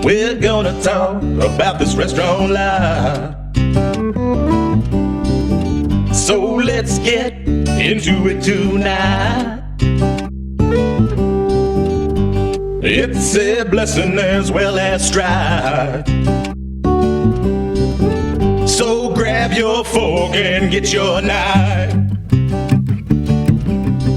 We're gonna talk about this restaurant life. So let's get into it tonight. It's a blessing as well as strife. So grab your fork and get your knife.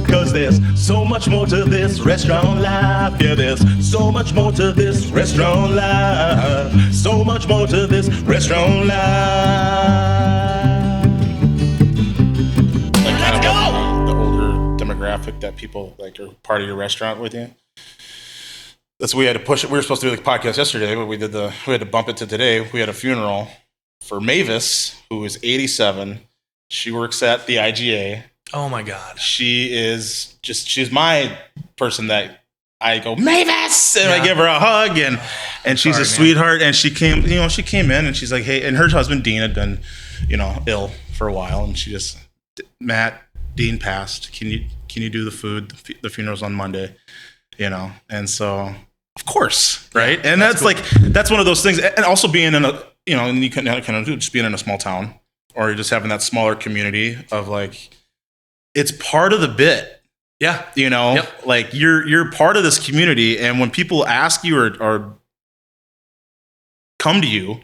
Cause there's so much more to this restaurant life. Yeah, there's so much more to this restaurant life. So much more to this restaurant life. Like kind of the older demographic that people like are part of your restaurant with you. That's we had to push it. We were supposed to do the podcast yesterday, but we had to bump it to today. We had a funeral for Mavis, who is 87. She works at the IGA. Oh my God. She's my person that I go, Mavis, and I give her a hug, and she's a sweetheart. And she came in and she's like, hey, and her husband Dean had been, ill for a while, and she just, Matt, Dean passed. Can you do the food? The funeral's on Monday, and so of course, right? And that's cool. That's one of those things. And also being in a, and you can kind of do just being in a small town, or just having that smaller community of like, it's part of the bit. Yeah. Yep. Like you're part of this community. And when people ask you or come to you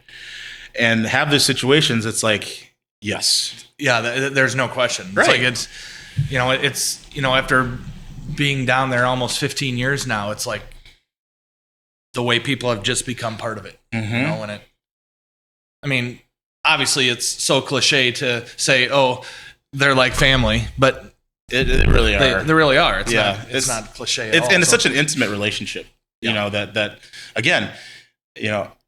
and have those situations, it's like, yes. Yeah. There's no question. Right. It's like, it's after being down there almost 15 years now, it's like the way people have just become part of it, and obviously it's so cliche to say, oh, they're like family, but it really are. They really are. It's not cliche at all. And it's such an intimate relationship, that again,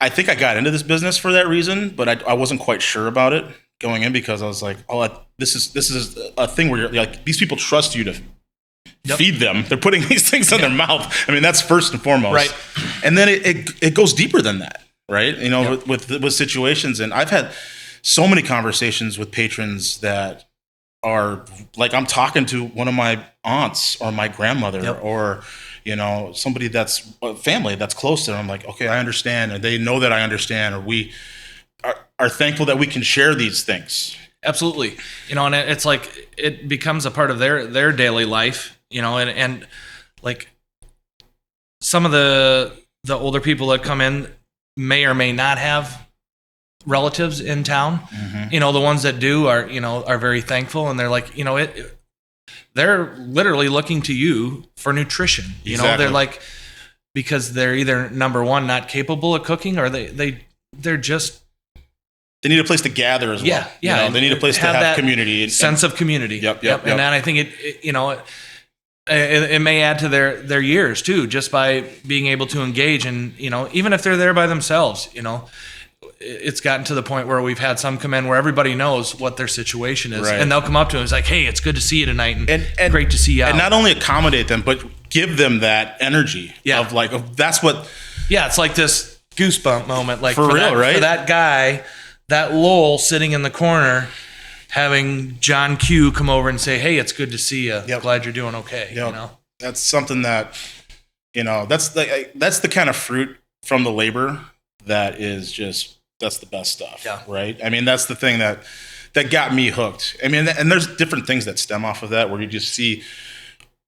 I think I got into this business for that reason, but I wasn't quite sure about it going in, because I was like, oh, this is a thing where you're like, these people trust you to feed them. They're putting these things in their mouth. That's first and foremost. Right. And then it goes deeper than that, right? With situations. And I've had so many conversations with patrons that are like, I'm talking to one of my aunts or my grandmother or, somebody that's a family that's close to them. I'm like, okay, I understand. And they know that I understand, or we are thankful that we can share these things. Absolutely. And it's like, it becomes a part of their daily life, and like some of the older people that come in may or may not have relatives in town. Mm-hmm. The ones that do are very thankful, and they're like, they're literally looking to you for nutrition. Exactly. They're like, because they're either number one, not capable of cooking, or they're just, they need a place to gather as well. Yeah. They need a place to have community. Sense of community. Yep. And then I think it may add to their years too, just by being able to engage. And, even if they're there by themselves, it's gotten to the point where we've had some come in where everybody knows what their situation is. Right. And they'll come up to them. It's like, hey, it's good to see you tonight. And great to see you out. And not only accommodate them, but give them that energy of like, that's what. Yeah. It's like this goosebump moment. Like for real, right? For that guy, that Lowell sitting in the corner, having John Q come over and say, hey, it's good to see you. Yep. Glad you're doing okay. Yep. That's something that, that's the kind of fruit from the labor that is just, that's the best stuff. Yeah. Right. That's the thing that got me hooked. And there's different things that stem off of that, where you just see,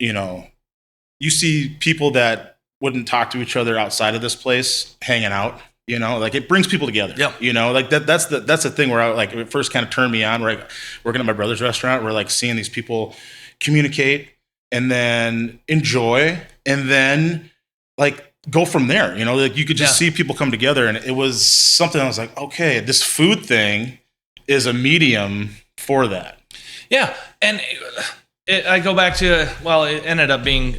you see people that wouldn't talk to each other outside of this place hanging out. Like it brings people together. Yep. Like that's the thing where it first kind of turned me on, where working at my brother's restaurant, where like seeing these people communicate and then enjoy and then like go from there. Like you could just see people come together, and it was something I was like, okay, this food thing is a medium for that. Yeah. And I go back to, well, it ended up being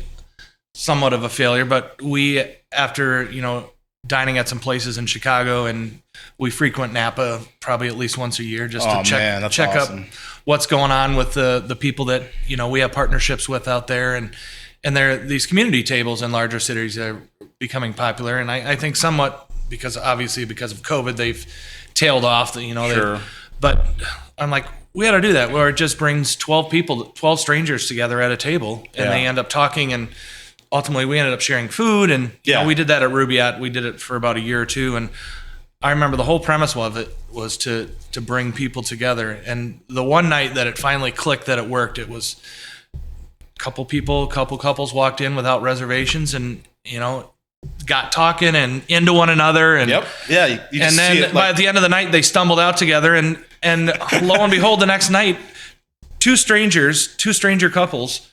somewhat of a failure, but we, after, dining at some places in Chicago, and we frequent Napa probably at least once a year just to check awesome. up what's going on with the people that we have partnerships with out there, and there these community tables in larger cities are becoming popular, and I think somewhat because of COVID they've tailed off. Sure. But I'm like, we got to do that where it just brings 12 strangers together at a table, and they end up talking and ultimately we ended up sharing food, and we did that at Rubaiyat. We did it for about a year or two, and I remember the whole premise of it was to bring people together. And the one night that it finally clicked that it worked, it was a couple couples walked in without reservations, and got talking and into one another, and you and then by the end of the night they stumbled out together, and lo and behold, the next night two stranger couples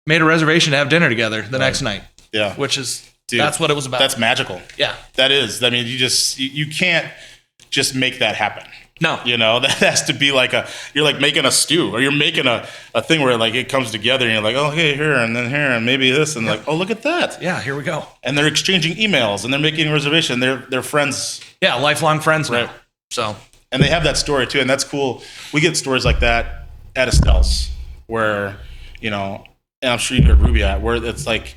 made a reservation to have dinner together the next night. Yeah, which is that's what it was about. That's magical. Yeah, that is. I mean, you can't just make that happen. No, that has to be like you're like making a stew, or you're making a thing where like it comes together, and you're like, oh, hey, here, and then here, and maybe this, and like, oh, look at that. Yeah, here we go. And they're exchanging emails, and they're making a reservation. They're friends. Yeah, lifelong friends now. Right. So, and they have that story too, and that's cool. We get stories like that at Estelle's, where and I'm sure you heard Rubaiyat, where it's like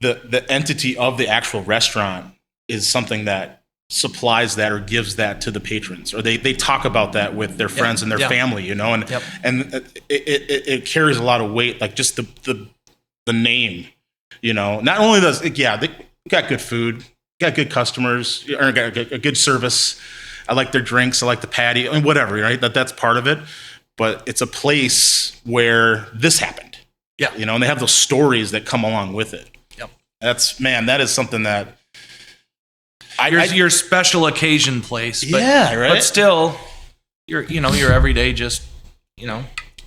the entity of the actual restaurant is something that supplies that or gives that to the patrons, or they talk about that with their friends and their family, and it carries a lot of weight, like just the name, not only does they got good food, got good customers, or got a good service. I like their drinks, I like the patio, and whatever, right? That's part of it, but it's a place where this happened, and they have those stories that come along with it. That is something that your special occasion place, but, right? But still, your everyday, just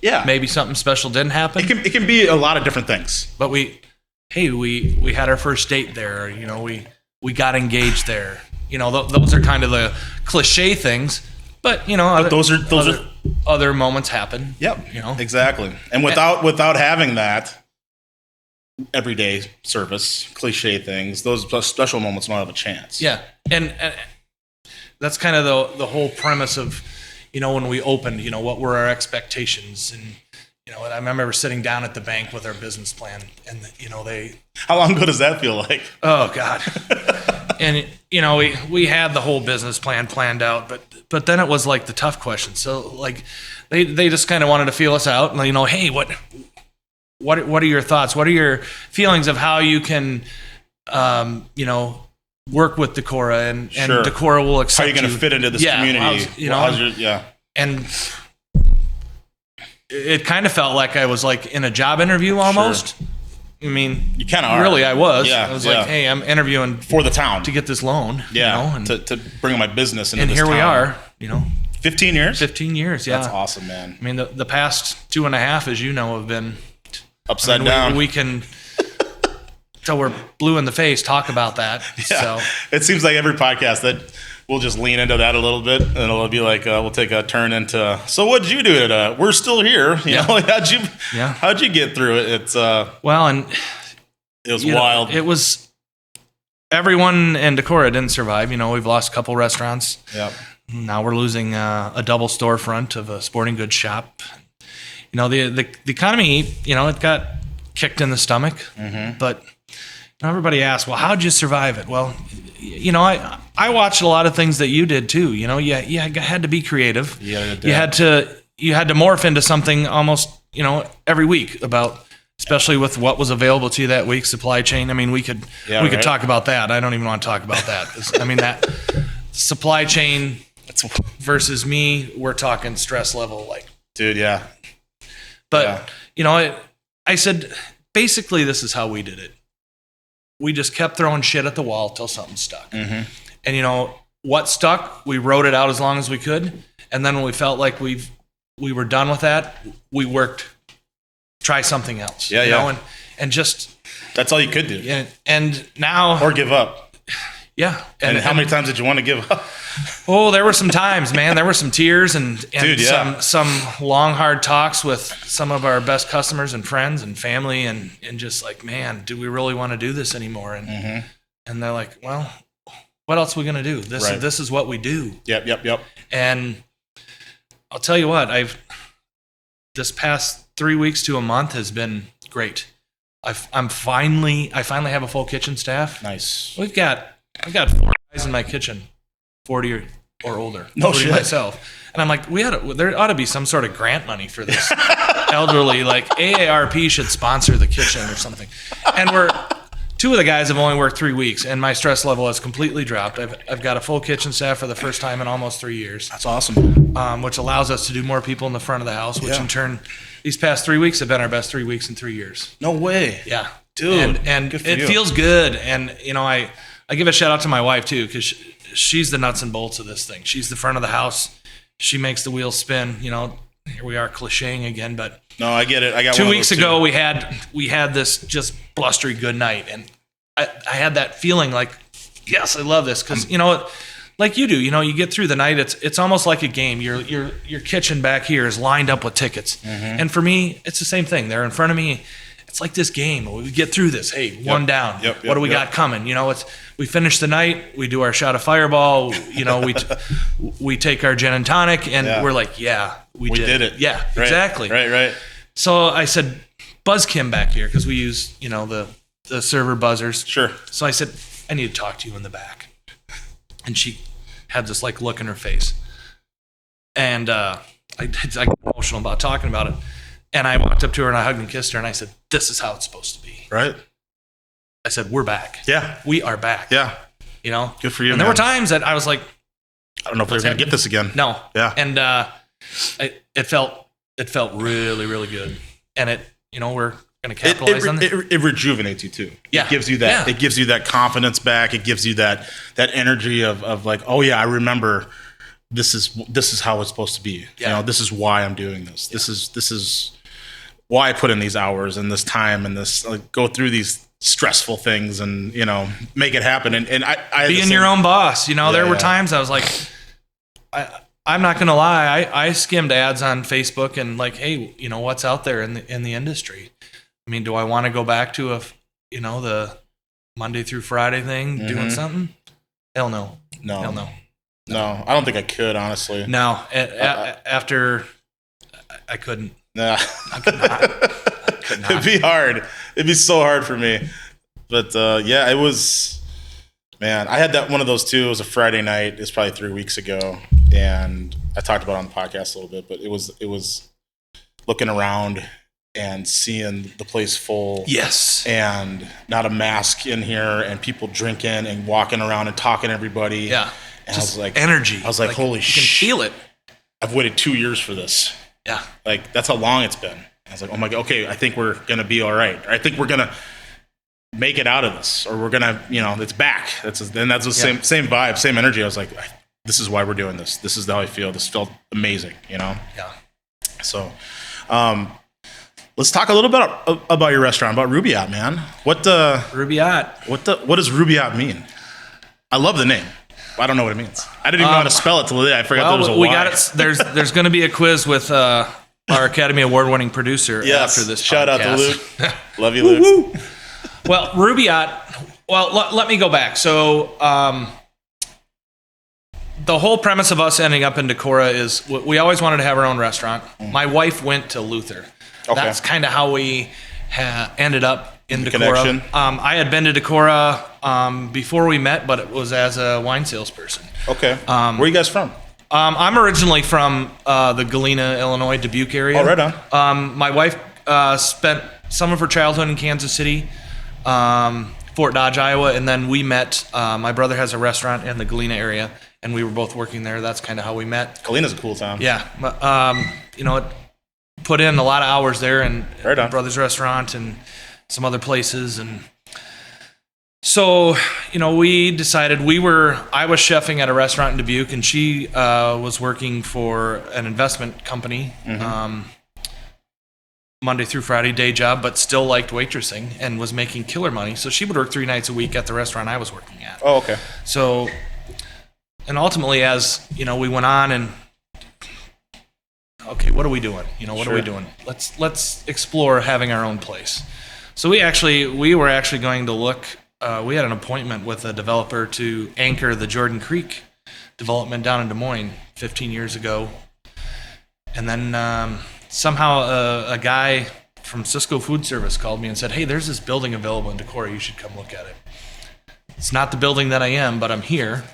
maybe something special didn't happen. It can be a lot of different things. But we had our first date there. We got engaged there. Those are kind of the cliche things, but other moments happen. Yep. Exactly. And without having that everyday service, cliche things, those special moments don't have a chance. Yeah. And that's kind of the whole premise of, when we opened, what were our expectations? And, and I remember sitting down at the bank with our business plan, and, How long ago does that feel like? Oh, God. And, we had the whole business plan planned out, but then it was like the tough questions. So, like, they just kind of wanted to feel us out, and, hey, what are your thoughts? What are your feelings of how you can, work with Decorah, and sure. Decorah will accept you? How are you going to fit into this community? And it kind of felt like I was like in a job interview almost. Sure. I mean, you kind of are. Really, I was. Yeah, I was like, hey, I'm interviewing for the town to get this loan. Yeah, and to bring my business into this town. And here we are. 15 years. 15 years. Yeah, that's awesome, man. I mean, the past 2.5, as you know, have been upside down. We can, till we're blue in the face, talk about that. Yeah. So it seems like every podcast that we'll just lean into that a little bit, and it'll be like we'll take a turn into. So what did you do? We're still here. How'd you get through it? It's and it was wild. It was everyone in Decorah didn't survive. We've lost a couple restaurants. Yep. Now we're losing a double storefront of a sporting goods shop. The economy, it got kicked in the stomach, but everybody asks, well, how'd you survive it? Well, I watched a lot of things that you did too. You had to be creative. You had to morph into something almost, every week about, especially with what was available to you that week, supply chain. I mean, we could talk about that. I don't even want to talk about that. 'Cause, I mean, that supply chain versus me, we're talking stress level, like, dude. Yeah. But, I said, basically, this is how we did it. We just kept throwing shit at the wall till something stuck. Mm-hmm. And, what stuck, we wrote it out as long as we could. And then when we felt like we were done with that, we worked, try something else. Yeah, and just. That's all you could do. Yeah. And now. Or give up. Yeah. And how many times did you want to give up? Oh, there were some times, man. There were some tears and dude, some long, hard talks with some of our best customers and friends and family, and just like, man, do we really want to do this anymore? And and they're like, well, what else are we gonna do? This is what we do. Yep. And I'll tell you what, this past 3 weeks to a month has been great. I finally have a full kitchen staff. Nice. I've got 4 guys in my kitchen, 40 or older. No shit. Myself. And I'm like, there ought to be some sort of grant money for this elderly, like AARP should sponsor the kitchen or something. And 2 of the guys have only worked 3 weeks, and my stress level has completely dropped. I've got a full kitchen staff for the first time in almost 3 years. That's awesome. Which allows us to do more people in the front of the house, which Yeah. in turn, these past 3 weeks have been our best 3 weeks in 3 years. No way. Yeah. Dude. And good for it you. feels good. And, I give a shout out to my wife too, because she's the nuts and bolts of this thing. She's the front of the house. She makes the wheels spin. Here we are clicheing again, but No, I get it. I got 2 one of weeks those, ago too. we had this just blustery good night, and I had that feeling like, yes, I love this, because like you do, you get through the night. It's almost like a game. Your kitchen back here is lined up with tickets, and for me, it's the same thing. They're in front of me. It's like this game. We get through this. Hey, one down. What do we got coming? We finish the night. We do our shot of Fireball. We take our gin and tonic, and we're like, we did it. Yeah, Right, exactly. Right. So I said, buzz Kim back here, because we use the server buzzers. Sure. So I said, I need to talk to you in the back, and she had this like look in her face, and I got emotional about talking about it. And I walked up to her and I hugged and kissed her and I said, this is how it's supposed to be. Right. I said, we're back. Yeah. We are back. Yeah. Good for you, And there were man. times that I was like, I don't know if they're going to get this again. no. Yeah. And it felt really, really good. And we're going to capitalize on it. It rejuvenates you too. Yeah. It gives you that. Yeah. It gives you that confidence back. It gives you that energy of like, oh yeah, I remember. This is how it's supposed to be. Yeah. This is why I'm doing this. This is why I put in these hours and this time and this go through these stressful things and make it happen. And I being your own boss. There were times I was like, I'm not gonna lie. I skimmed ads on Facebook and like, hey, what's out there in the industry? I mean, do I want to go back to the Monday through Friday thing, doing something? Hell no. Hell no. No, I don't think I could, honestly. No, after I couldn't. Nah. I could not. It'd be hard. It'd be so hard for me. But it was. Man, I had that one of those too. It was a Friday night. It's probably 3 weeks ago, and I talked about it on the podcast a little bit. But it was looking around and seeing the place full. Yes. And not a mask in here, and people drinking and walking around and talking to everybody. Yeah. And I was like, energy. I was like, holy shit. You can feel it. I've waited 2 years for this. Yeah. Like, that's how long it's been. I was like, oh my God, okay, I think we're going to be all right. Or I think we're going to make it out of this. Or we're going to, it's back. That's the same vibe, same energy. I was like, this is why we're doing this. This is how I feel. This felt amazing, Yeah. So, let's talk a little bit about your restaurant, about Rubaiyat, man. Rubaiyat. What does Rubaiyat mean? I love the name. I don't know what it means. I didn't even know how to spell it till today. I forgot there was a we Y. got it. There's going to be a quiz with our Academy Award-winning producer after this. Shout out to podcast. Luke. Love you, Luke. Well, Rubaiyat. Well, let me go back. So, the whole premise of us ending up in Decorah is we always wanted to have our own restaurant. My wife went to Luther. Okay. That's kind of how we ended up in Decorah. Connection. I had been to Decorah before we met, but it was as a wine salesperson. Okay. Where are you guys from? I'm originally from the Galena, Illinois, Dubuque area. Oh, right on. My wife spent some of her childhood in Kansas City, Fort Dodge, Iowa, and then we met. My brother has a restaurant in the Galena area, and we were both working there. That's kind of how we met. Galena's a cool town. Yeah. Put in a lot of hours there, and Right on. my brother's restaurant and some other places, and so we decided I was chefing at a restaurant in Dubuque, and she was working for an investment company, Monday through Friday day job, but still liked waitressing and was making killer money. So she would work 3 nights a week at the restaurant I was working at. Oh, okay. So, and ultimately, as we went on and okay, what are we doing? What are we doing? Let's explore having our own place. So we were actually going to look. We had an appointment with a developer to anchor the Jordan Creek development down in Des Moines 15 years ago, and then somehow a guy from Cisco Food Service called me and said, "Hey, there's this building available in Decorah. You should come look at it." It's not the building that I am, but I'm here.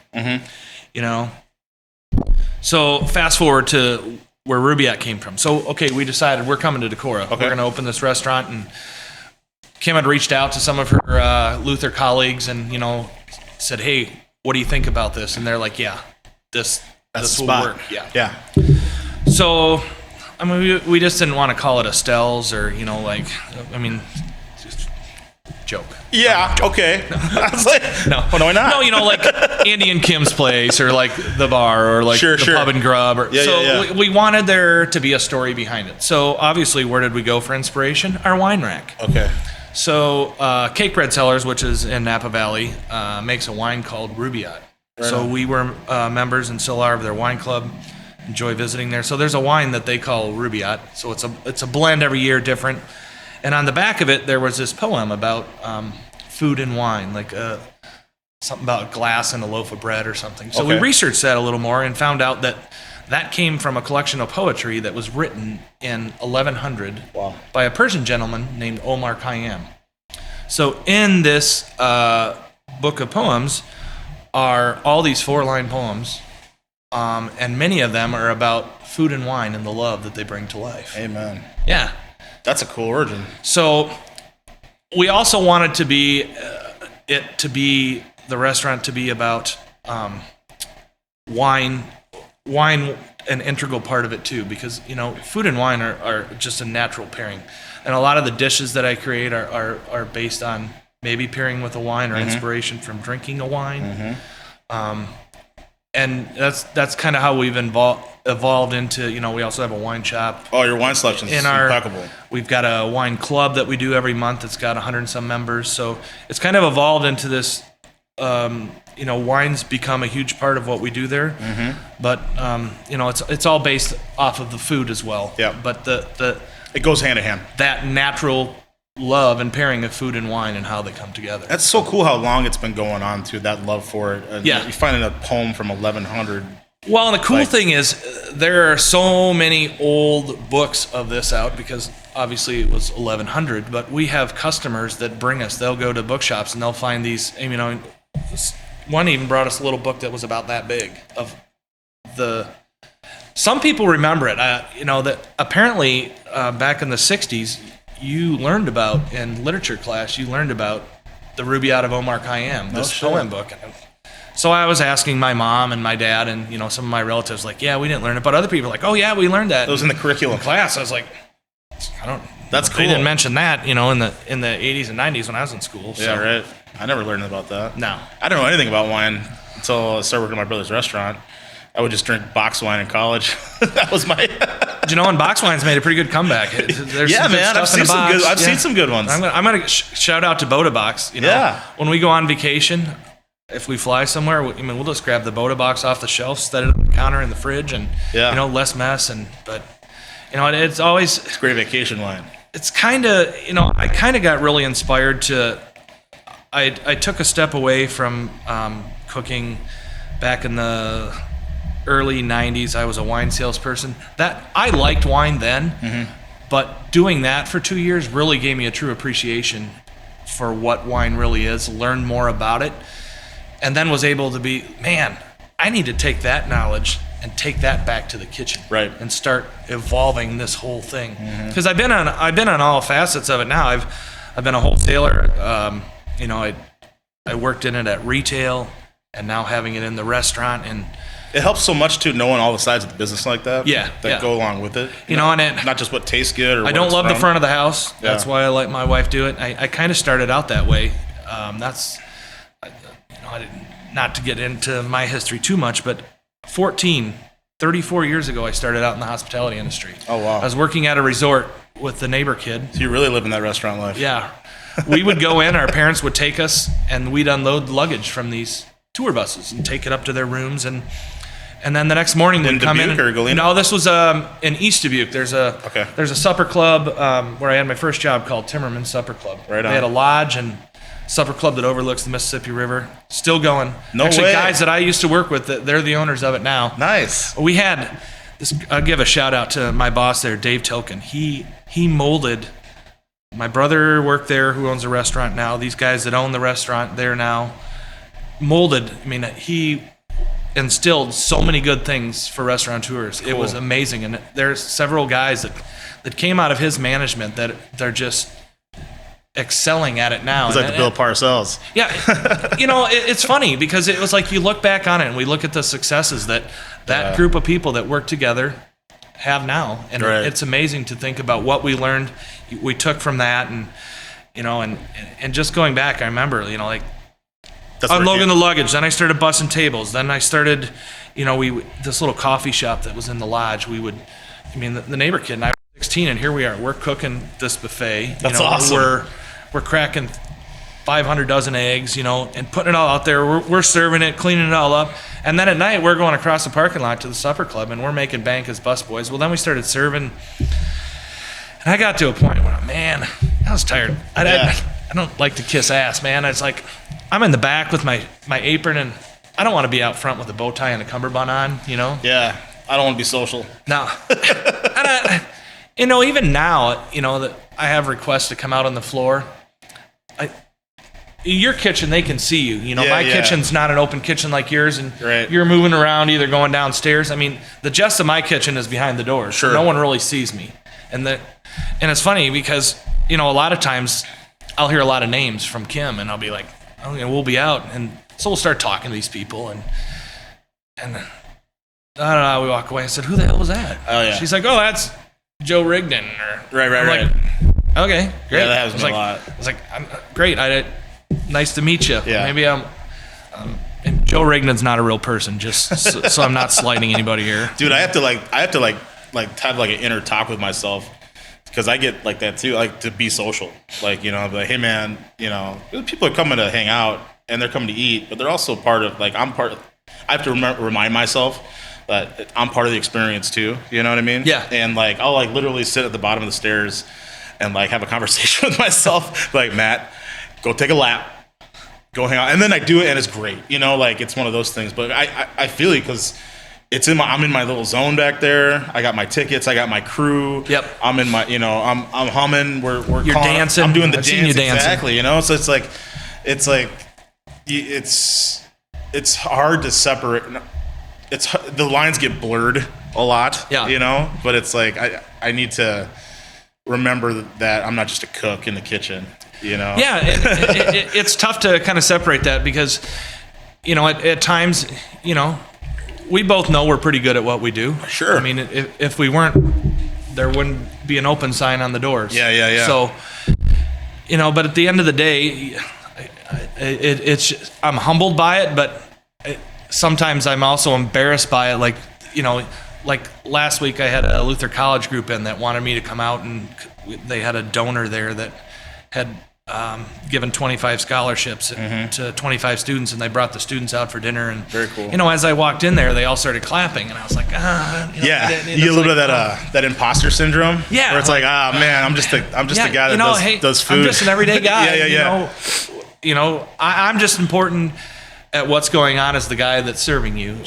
So fast forward to where Rubaiyat came from. So, okay, we decided we're coming to Decorah. Okay. We're going to open this restaurant, and Kim had reached out to some of her Luther colleagues and, said, hey, what do you think about this? And they're like, yeah, this will work. Yeah. So, I mean, we just didn't want to call it Estelle's or, just joke. Yeah, okay. I was like, No. oh, no, why not? No, like Andy and Kim's place or like the bar or like Sure, the sure. pub and grub. Yeah. We wanted there to be a story behind it. So obviously, where did we go for inspiration? Our wine rack. Okay. So Cake Bread Cellars, which is in Napa Valley, makes a wine called Rubaiyat. So on. we were members and still are of their wine club. Enjoy visiting there. So there's a wine that they call Rubaiyat. So it's a blend every year, different. And on the back of it, there was this poem about food and wine, like something about glass and a loaf of bread or something. So we Okay. researched that a little more and found out that came from a collection of poetry that was written in 1100 by a Persian gentleman named Omar Khayyam. So in this book of poems are all these 4-line poems, and many of them are about food and wine and the love that they bring to life. Amen. Yeah. That's a cool origin. So we also wanted to be the restaurant to be about wine an integral part of it too, because food and wine are just a natural pairing, and a lot of the dishes that I create are based on maybe pairing with a wine or inspiration from drinking a wine. And that's kind of how we've evolved into, we also have a wine shop. Oh, your wine selection is impeccable. We've got a wine club that we do every month. It's got 100 and some members. So it's kind of evolved into this, wines become a huge part of what we do there. But, it's all based off of the food as well. Yeah. But It goes hand in hand. that natural love and pairing of food and wine and how they come together. That's so cool how long it's been going on too, that love for it. And Yeah. You find a poem from 1100. Well, and the cool thing is there are so many old books of this out because obviously it was 1100, but we have customers that bring us, they'll go to bookshops and they'll find these, one even brought us a little book that was about that big some people remember it, that apparently back in the 60s, you learned about, in literature class, you learned about the Rubaiyat of Omar Khayyam, this poem book. So I was asking my mom and my dad and, some of my relatives, like, yeah, we didn't learn it. But other people are like, oh, yeah, we learned that. It was in the curriculum. Class. I was like, That's they cool. didn't mention that, in the 80s and 90s when I was in school. So. Yeah, right. I never learned about that. No. I didn't know anything about wine until I started working at my brother's restaurant. I would just drink box wine in college. That was my... And box wine's made a pretty good comeback. There's Yeah, some good man. stuff I've seen in the some box. good. I've seen some good ones. I'm gonna shout out to Bonnet Box. Yeah. When we go on vacation, if we fly somewhere, we'll just grab the Bonnet Box off the shelf, set it on the counter in the fridge, and less mess. But it's always It's great vacation wine. it's kind of I kind of got really inspired to. I took a step away from cooking back in the early 90s. I was a wine salesperson. That I liked wine then, but doing that for 2 years really gave me a true appreciation for what wine really is, learned more about it, and then was able to be, man, I need to take that knowledge and take that back to the kitchen, Right. and start evolving this whole thing. Because I've been on all facets of it now. I've been a wholesaler. I worked in it at retail, and now having it in the restaurant, and It helps so much too, knowing all the sides of the business like that. Yeah, That yeah. go along with it. and it, Not just what tastes good. Or I what don't it's love the from. front of the house. Yeah. That's why I let my wife do it. I kind of started out that way. I didn't, not to get into my history too much, but 34 years ago, I started out in the hospitality industry. Oh, wow. I was working at a resort with the neighbor kid. So you really live in that restaurant life. Yeah. We would go in, our parents would take us, and we'd unload luggage from these tour buses and take it up to their rooms. And then the next morning we'd come in. Dubuque or Galena? No, this was in East Dubuque. There's a supper club where I had my first job called Timmerman's Supper Club. Right on. They had a lodge and supper club that overlooks the Mississippi River. Still going. No Actually, way. guys that I used to work with, they're the owners of it now. Nice. We had this. I'll give a shout out to my boss there, Dave Token. He molded. My brother worked there, who owns a restaurant now. These guys that own the restaurant there now molded. I mean, he instilled so many good things for restaurateurs. It was amazing, and there's several guys that came out of his management that they're just excelling at it now. It's like the Bill Parcells. Yeah, it's funny because it was like you look back on it and we look at the successes that group of people that work together have now, and it's amazing to think about what we learned, we took from that, and and just going back, I remember like unloading the luggage. Then I started bussing tables. Then I started, this little coffee shop that was in the lodge. The neighbor kid and I were 16, and here we are. We're cooking this buffet. That's awesome. We're cracking 500 dozen eggs, and putting it all out there. We're serving it, cleaning it all up. And then at night, we're going across the parking lot to the supper club, and we're making bank as busboys. Well, then we started serving, and I got to a point where, man, I was tired. I don't like to kiss ass, man. It's like I'm in the back with my apron, and I don't want to be out front with a bow tie and a cummerbund on, Yeah, I don't want to be social. No. And even now, that I have requests to come out on the floor. Your kitchen, they can see you. My kitchen's not an open kitchen like yours, and you're moving around, either going downstairs. The gist of my kitchen is behind the doors. Sure. No one really sees me, and it's funny because a lot of times I'll hear a lot of names from Kim, and I'll be like, "Oh, we'll be out," and so we'll start talking to these people, and I don't know. We walk away. I said, "Who the hell was that?" Oh yeah. She's like, "Oh, that's Joe Rigdon." Right. Like, okay, great. Yeah, that happens a lot. I was like, great. Nice to meet you. Yeah. Maybe and Joe Rigdon's not a real person, just so I'm not slighting anybody here. Dude, I have to have an inner talk with myself, because I get like that too. I like to be social. I'll be like, hey man, people are coming to hang out and they're coming to eat, but they're also part of I have to remind myself that I'm part of the experience too. You know what I mean? Yeah. And I'll literally sit at the bottom of the stairs and have a conversation with myself. Matt, go take a lap, go hang out, and then I do it, and it's great. It's one of those things. But I feel it because I'm in my little zone back there. I got my tickets. I got my crew. Yep. I'm in my, I'm humming. You're dancing. I'm doing the I've dance. seen you dancing. Exactly. So it's hard to separate. The lines get blurred a lot. Yeah. But it's I need to remember that I'm not just a cook in the kitchen. Yeah, it's tough to kind of separate that because, at times, we both know we're pretty good at what we do. Sure. If we weren't, there wouldn't be an open sign on the doors. Yeah. So, but at the end of the day, I'm humbled by it, but sometimes I'm also embarrassed by it. Like last week, I had a Luther College group in that wanted me to come out, and they had a donor there that had given 25 scholarships to 25 students, and they brought the students out for dinner. And very cool. As I walked in there, they all started clapping, and I was like, you get a little bit of that imposter syndrome. Yeah, where it's man, I'm just a guy that does food. I'm just an everyday guy. Yeah. I'm just important at what's going on as the guy that's serving you,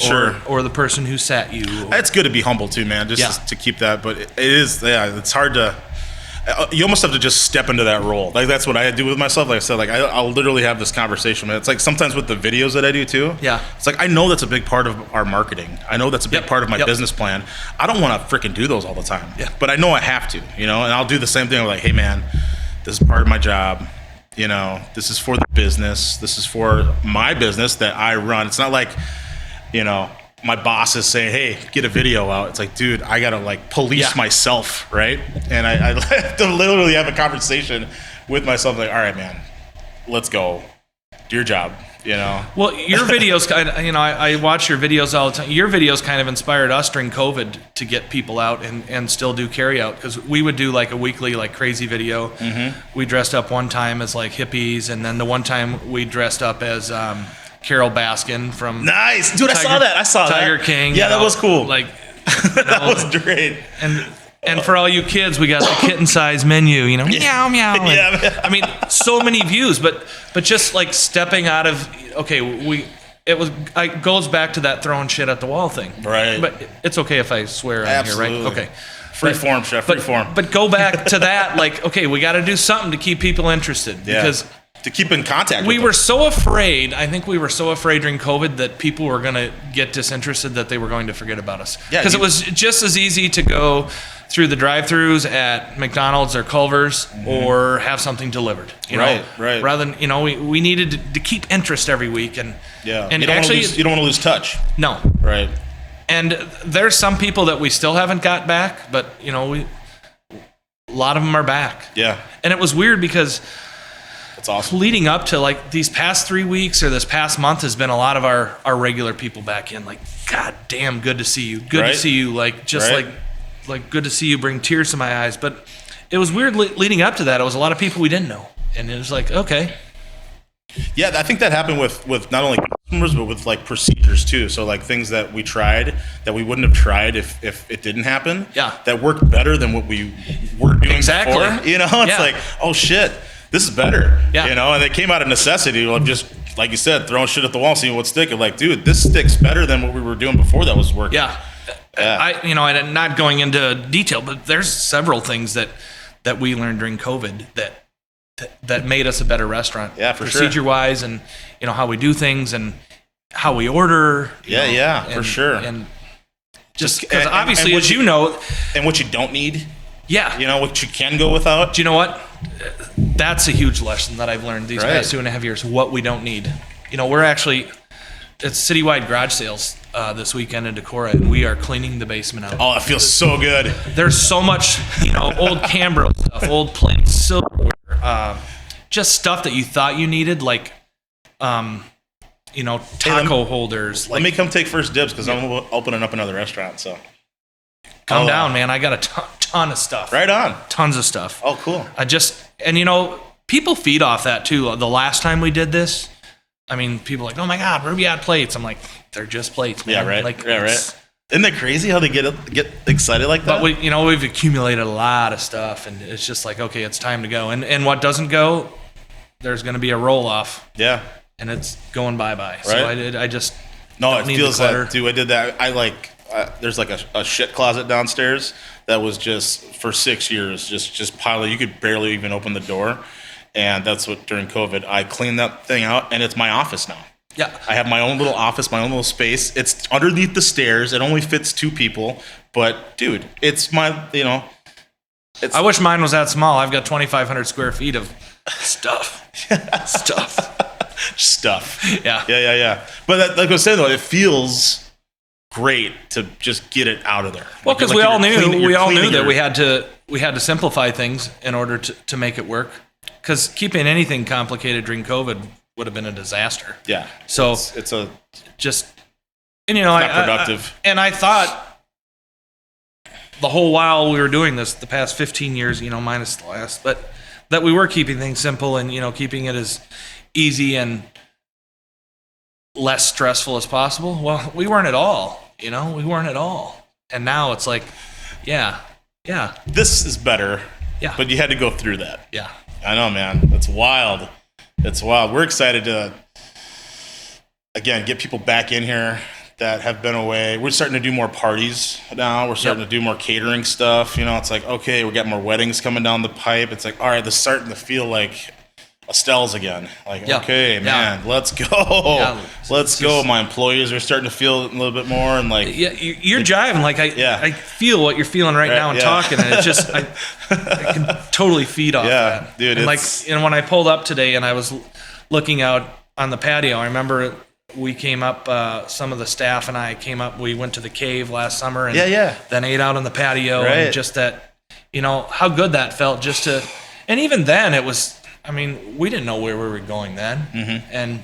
or the person who sat you. It's good to be humble too, man. Just to keep that, but it is. Yeah, it's hard to. You almost have to just step into that role. That's what I do with myself. Like I said, I'll literally have this conversation. It's sometimes with the videos that I do too. Yeah. It's I know that's a big part of our marketing. I know that's a big part of my business plan. I don't want to freaking do those all the time. Yeah. But I know I have to, and I'll do the same thing. I'm like, hey man, this is part of my job. This is for the business. This is for my business that I run. It's not like, my boss is saying, hey, get a video out. It's dude, I got to police myself, right? And I have to literally have a conversation with myself. All right, man, let's go. Do your job, Well, your videos, I watch your videos all the time. Your videos kind of inspired us during COVID to get people out and still do carry out, because we would do a weekly crazy video. Mm-hmm. We dressed up one time as hippies, and then the one time we dressed up as Carol Baskin from Nice, dude. I saw Tiger that. King. Yeah, that was cool. That was great. And for all you kids, we got the kitten size menu. Meow meow. And, so many views, but just stepping out of it goes back to that throwing shit at the wall thing. Right. But it's okay if I swear on here, right? Okay. Free form, chef. Free form. But go back to that. We got to do something to keep people interested because. To keep in contact with we them. were so afraid. I think we were so afraid during COVID that people were going to get disinterested, that they were going to forget about us. Yeah, because it was just as easy to go through the drive-throughs at McDonald's or Culver's, or have something delivered. You know? Right. Rather than, we needed to keep interest every week, and And actually, you don't want to lose touch. no. Right. And there's some people that we still haven't got back, but a lot of them are back. Yeah. And it was weird because That's awesome. leading up to like these past 3 weeks or this past month has been a lot of our regular people back in. Like, God damn, good to see you. Good to see you. Like, just like good to see you, bring tears to my eyes. But it was weird leading up to that. It was a lot of people we didn't know. And it was like, okay. Yeah, I think that happened with not only customers, but with like procedures too. So like things that we tried that we wouldn't have tried if it didn't happen. Yeah. That worked better than what we were doing Exactly. before. It's Yeah. like, oh shit, this is better. Yeah. And they came out of necessity of just, like you said, throwing shit at the wall, seeing what stick. Like, dude, this sticks better than what we were doing before that was working. Yeah. And not going into detail, but there's several things that we learned during COVID that made us a better restaurant. Yeah, for sure. Procedure-wise, and how we do things and how we order. For sure. And just because and obviously, what as you know, and what you don't need. yeah. What you can go without. Do you know what? That's a huge lesson that I've learned these Right. past 2.5 years. What we don't need. We're actually, it's citywide garage sales this weekend in Decorah, and we are cleaning the basement out. Oh, it feels so good. There's so much, old Cambro stuff, old plates, silverware, just stuff that you thought you needed, like, taco holders. Let me come take first dibs because I'm opening up another restaurant. So Come down, man. I got a ton of stuff. Right on. Tons of stuff. Oh, cool. People feed off that too. The last time we did this, people are like, oh my God, Ruby had plates. I'm like, they're just plates, man. Yeah, right. Like, yeah, right. Isn't that crazy how they get excited like that? But we've accumulated a lot of stuff, and it's just like, okay, it's time to go. And what doesn't go, there's going to be a roll off. Yeah. And it's going bye-bye. Right. So I just No, don't it need feels the clutter. that too. I did that. There's like a shit closet downstairs that was just for 6 years, just piling. You could barely even open the door, and that's what during COVID I cleaned that thing out, and it's my office now. Yeah. I have my own little office, my own little space. It's underneath the stairs. It only fits 2 people, but dude, it's my I wish mine was that small. I've got 2,500 square feet of stuff. stuff. Yeah. Yeah. But like I was saying though, it feels great to just get it out of there. Well, because we all knew that your- we had to simplify things in order to make it work. Because keeping anything complicated during COVID would have been a disaster. Yeah. So it's a just not productive. I thought the whole while we were doing this, the past 15 years, minus the last, but that we were keeping things simple and keeping it as easy and less stressful as possible. Well, we weren't at all. We weren't at all. And now it's like, yeah, This is better. Yeah. But you had to go through that. yeah. I know, man. It's wild. It's wild. We're excited to, again, get people back in here that have been away. We're starting to do more parties now. We're starting to do more catering stuff. It's like, okay, we got more weddings coming down the pipe. It's like, all right, this is starting to feel like Estelle's again. Like, Yeah. okay, Yeah. man, let's go. Yeah. Let's go. My employees are starting to feel it a little bit more. And like, Yeah, you're jiving. Like I feel what you're feeling right now and yeah. talking, and it's just I can totally feed off Yeah, that. dude, And it's- when I pulled up today and I was looking out on the patio, I remember we came up. Some of the staff and I came up. We went to the cave last summer, and then ate out on the patio, Right. and just that, how good that felt. Just to, and even then it was. We didn't know where we were going then, and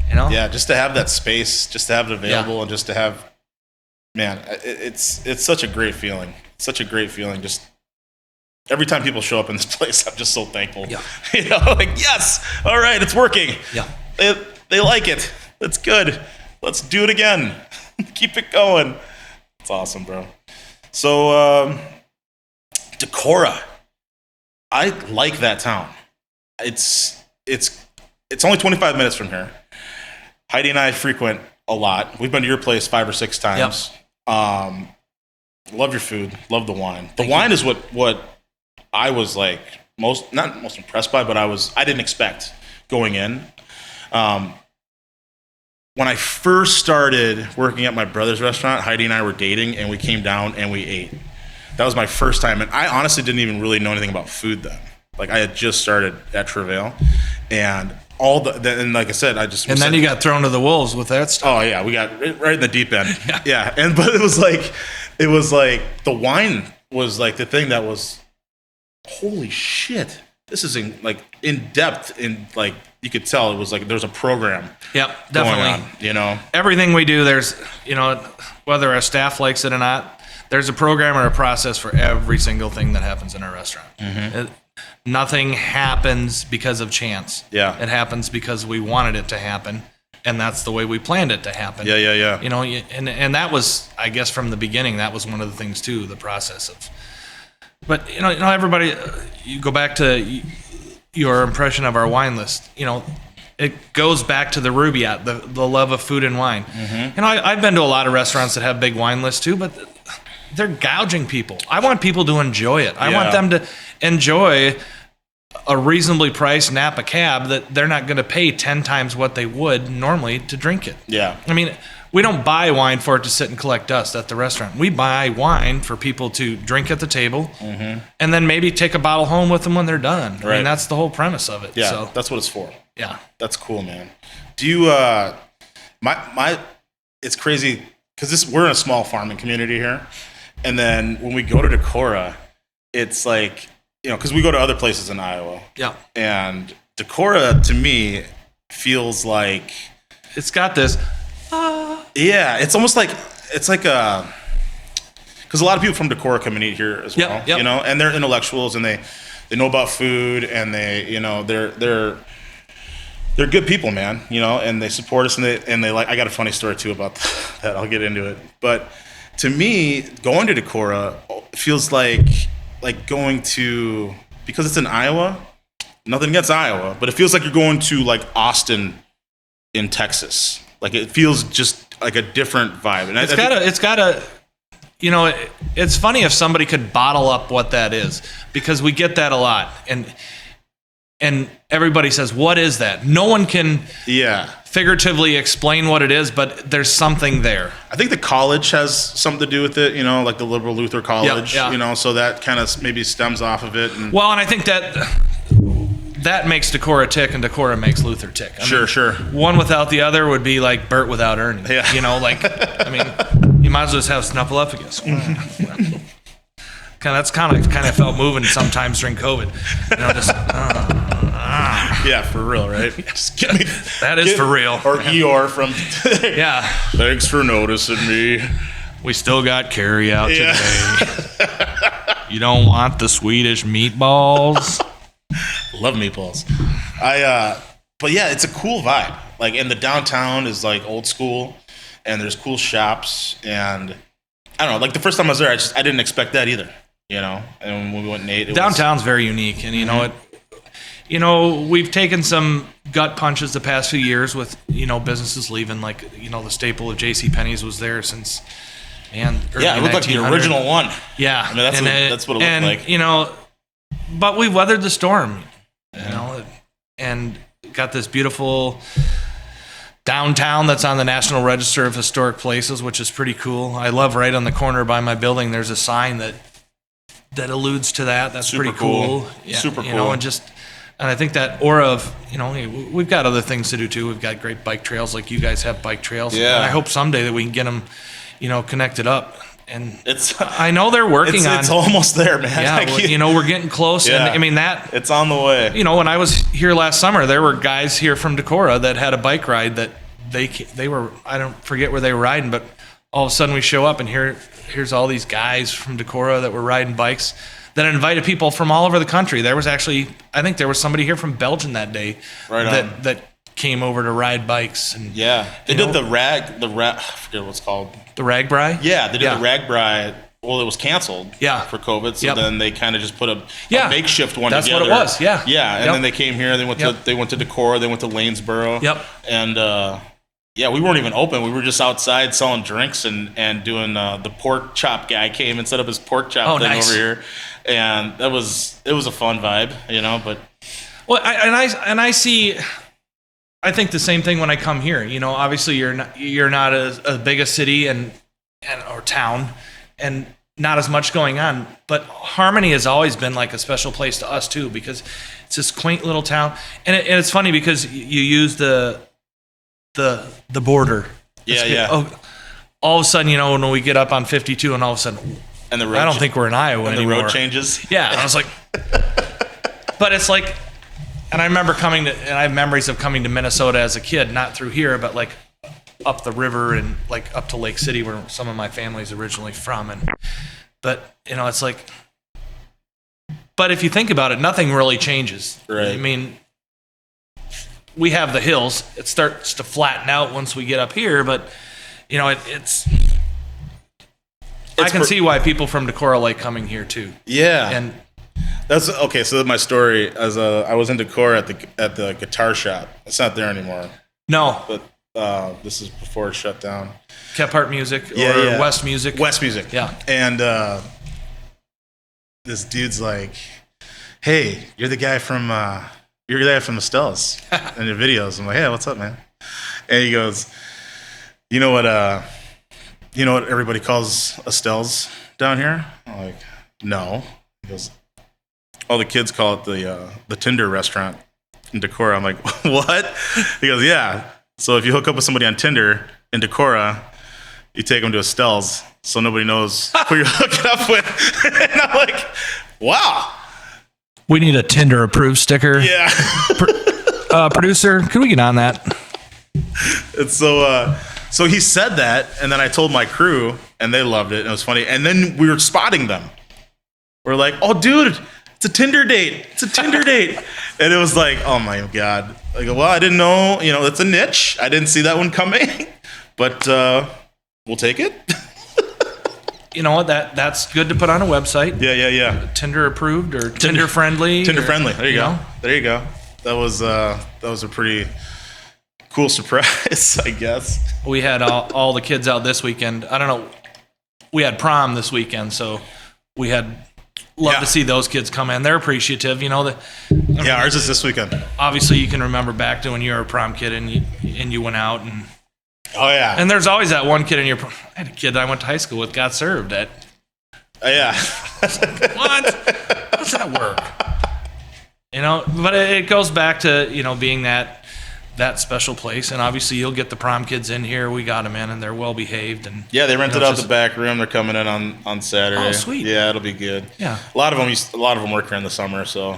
yeah, just to have that space, just to have it available, and just to have, man, it's such a great feeling. Such a great feeling. Just every time people show up in this place, I'm just so thankful. Yeah. Like, yes, all right, it's working. Yeah. They like it. It's good. Let's do it again. Keep it going. It's awesome, bro. So, Decorah. I like that town. It's only 25 minutes from here. Heidi and I frequent a lot. We've been to your place 5 or 6 times. Love your food. Love the wine. The wine is what I was like not most impressed by, but I didn't expect going in. When I first started working at my brother's restaurant, Heidi and I were dating, and we came down and we ate. That was my first time, and I honestly didn't even really know anything about food then. Like I had just started at Travail, and and like I said, and then you got thrown to the wolves with that stuff. Oh yeah, we got right in the deep end. Yeah, but it was like the wine was like the thing that was, holy shit, this is in depth, in like you could tell it was like there's a program. Yep, definitely. Going on, everything we do, there's whether our staff likes it or not, there's a program or a process for every single thing that happens in our restaurant. Nothing happens because of chance. Yeah. It happens because we wanted it to happen, and that's the way we planned it to happen. Yeah. And that was, I guess, from the beginning, that was one of the things too, the process of. But everybody, you go back to your impression of our wine list. It goes back to the Rubaiyat, the love of food and wine. I've been to a lot of restaurants that have big wine lists too, but they're gouging people. I want people to enjoy it. I want them to enjoy a reasonably priced Napa Cab that they're not going to pay 10 times what they would normally to drink it. Yeah. I mean, we don't buy wine for it to sit and collect dust at the restaurant. We buy wine for people to drink at the table and then maybe take a bottle home with them when they're done. Right. I mean, that's the whole premise of it. Yeah, So, that's what it's for. yeah. That's cool, man. Do you, it's crazy because we're in a small farming community here. And then when we go to Decorah, it's like, because we go to other places in Iowa. Yeah. And Decorah, to me, feels like... It's got this... Yeah, it's almost like... It's like a... Because a lot of people from Decorah come and eat here as well. Yep. And they're intellectuals, and they know about food, and they're good people, man, and they support us, and they like... I got a funny story, too, about that. I'll get into it. But... To me, going to Decorah feels like going to, because it's in Iowa, nothing against Iowa, but it feels like you're going to like Austin in Texas. Like it feels just like a different vibe. And it's funny if somebody could bottle up what that is, because we get that a lot. And everybody says, what is that? No one can figuratively explain what it is, but there's something there. I think the college has something to do with it, like the liberal Luther College, so that kind of maybe stems off of it. And I think that makes Decorah tick, and Decorah makes Luther tick. Sure. One without the other would be like Bert without Ernie. Yeah. You might as well just have Snuffleupagus. That's kind of felt moving sometimes during COVID. Yeah, for real, right? Just get me. That is for real. Or Eeyore from. Yeah. Thanks for noticing me. We still got carry out today. You don't want the Swedish meatballs? Love meatballs. But yeah, it's a cool vibe. Like, and the downtown is like old school, and there's cool shops, and I don't know. Like the first time I was there, I didn't expect that either. And when we went and ate, downtown's very unique, and we've taken some gut punches the past few years with businesses leaving. Like the staple of JCPenney's was there since early it looked like the original one. Yeah, I mean that's what it looked like. But we weathered the storm, and got this beautiful downtown that's on the National Register of Historic Places, which is pretty cool. I love right on the corner by my building. There's a sign that alludes to that. That's super pretty cool. Yeah, super cool. And I think that aura of, we've got other things to do too. We've got great bike trails, like you guys have bike trails. Yeah. And I hope someday that we can get them, connected up. And I know they're working on. It's almost there, man. Yeah, we're getting close. Yeah. And it's on the way. When I was here last summer, there were guys here from Decorah that had a bike ride that they were, I don't forget where they were riding, but all of a sudden we show up and here's all these guys from Decorah that were riding bikes that invited people from all over the country. There was actually, I think there was somebody here from Belgium that day that came over to ride bikes. And they did the rag, I forget what it's called. The Ragbri? Yeah, they did the Ragbri. Well, it was canceled for COVID, so then they kind of just put a makeshift one That's together. That's what it was, Yeah, and then they came here, they went to Decorah, they went to Lanesboro. Yep. And we weren't even open. We were just outside selling drinks and doing the pork chop guy came and set up his pork chop thing over here. And it was a fun vibe, but I see. I think the same thing when I come here. Obviously you're not as big a city and or town, and not as much going on. But Harmony has always been like a special place to us too, because it's this quaint little town, and it's funny because you use the border. Yeah. Oh, all of a sudden, when we get up on 52, and all of a sudden, And the road I don't think we're in Iowa and anymore. the road changes. Yeah, and I was like, but it's like, and I remember and I have memories of coming to Minnesota as a kid, not through here, but like up the river and like up to Lake City, where some of my family's originally from. But it's like, but if you think about it, nothing really changes. Right. I mean, we have the hills. It starts to flatten out once we get up here, but it's I can see why people from Decorah like coming here too. Yeah. And That's okay. So my story, as I was in Decorah at the guitar shop. It's not there anymore, no, but this is before it shut down. Kephart Music or Yeah. West Music. West Music. Yeah. And this dude's like, "Hey, you're the guy from Estelle's in your videos." I'm like, "Hey, what's up, man?" And he goes, "You know what everybody calls Estelle's down here?" I'm like, "No." He goes, "All the kids call it the Tinder restaurant in Decorah." I'm like, "What?" He goes, "Yeah. So if you hook up with somebody on Tinder in Decorah, you take them to Estelle's, so nobody knows who you're hooking up with." And I'm like, "Wow." We need a Tinder approved sticker. Yeah. Producer, can we get on that? And so he said that, and then I told my crew, and they loved it, and it was funny. And then we were spotting them. We're like, "Oh, dude, it's a Tinder date. It's a Tinder date." And it was like, oh my God. I go, "Well, I didn't know, it's a niche. I didn't see that one coming, but we'll take it." You know what? That's good to put on a website. Yeah. Tinder approved or Tinder friendly. Tinder friendly. There you go. There you go. That was a pretty cool surprise, I guess. We had all the kids out this weekend. I don't know. We had prom this weekend, so we had love to see those kids come in. They're appreciative. Ours is this weekend. Obviously, you can remember back to when you were a prom kid and you went out and. Oh yeah. And there's always that one kid in your. I had a kid I went to high school with got served at. Yeah. What? How does that work? But it goes back to being that special place, and obviously you'll get the prom kids in here. We got them in, and they're well behaved. And yeah, they rented out the back room. They're coming in on Saturday. Oh, sweet. Yeah, it'll be good. Yeah. A lot of them work here in the summer, so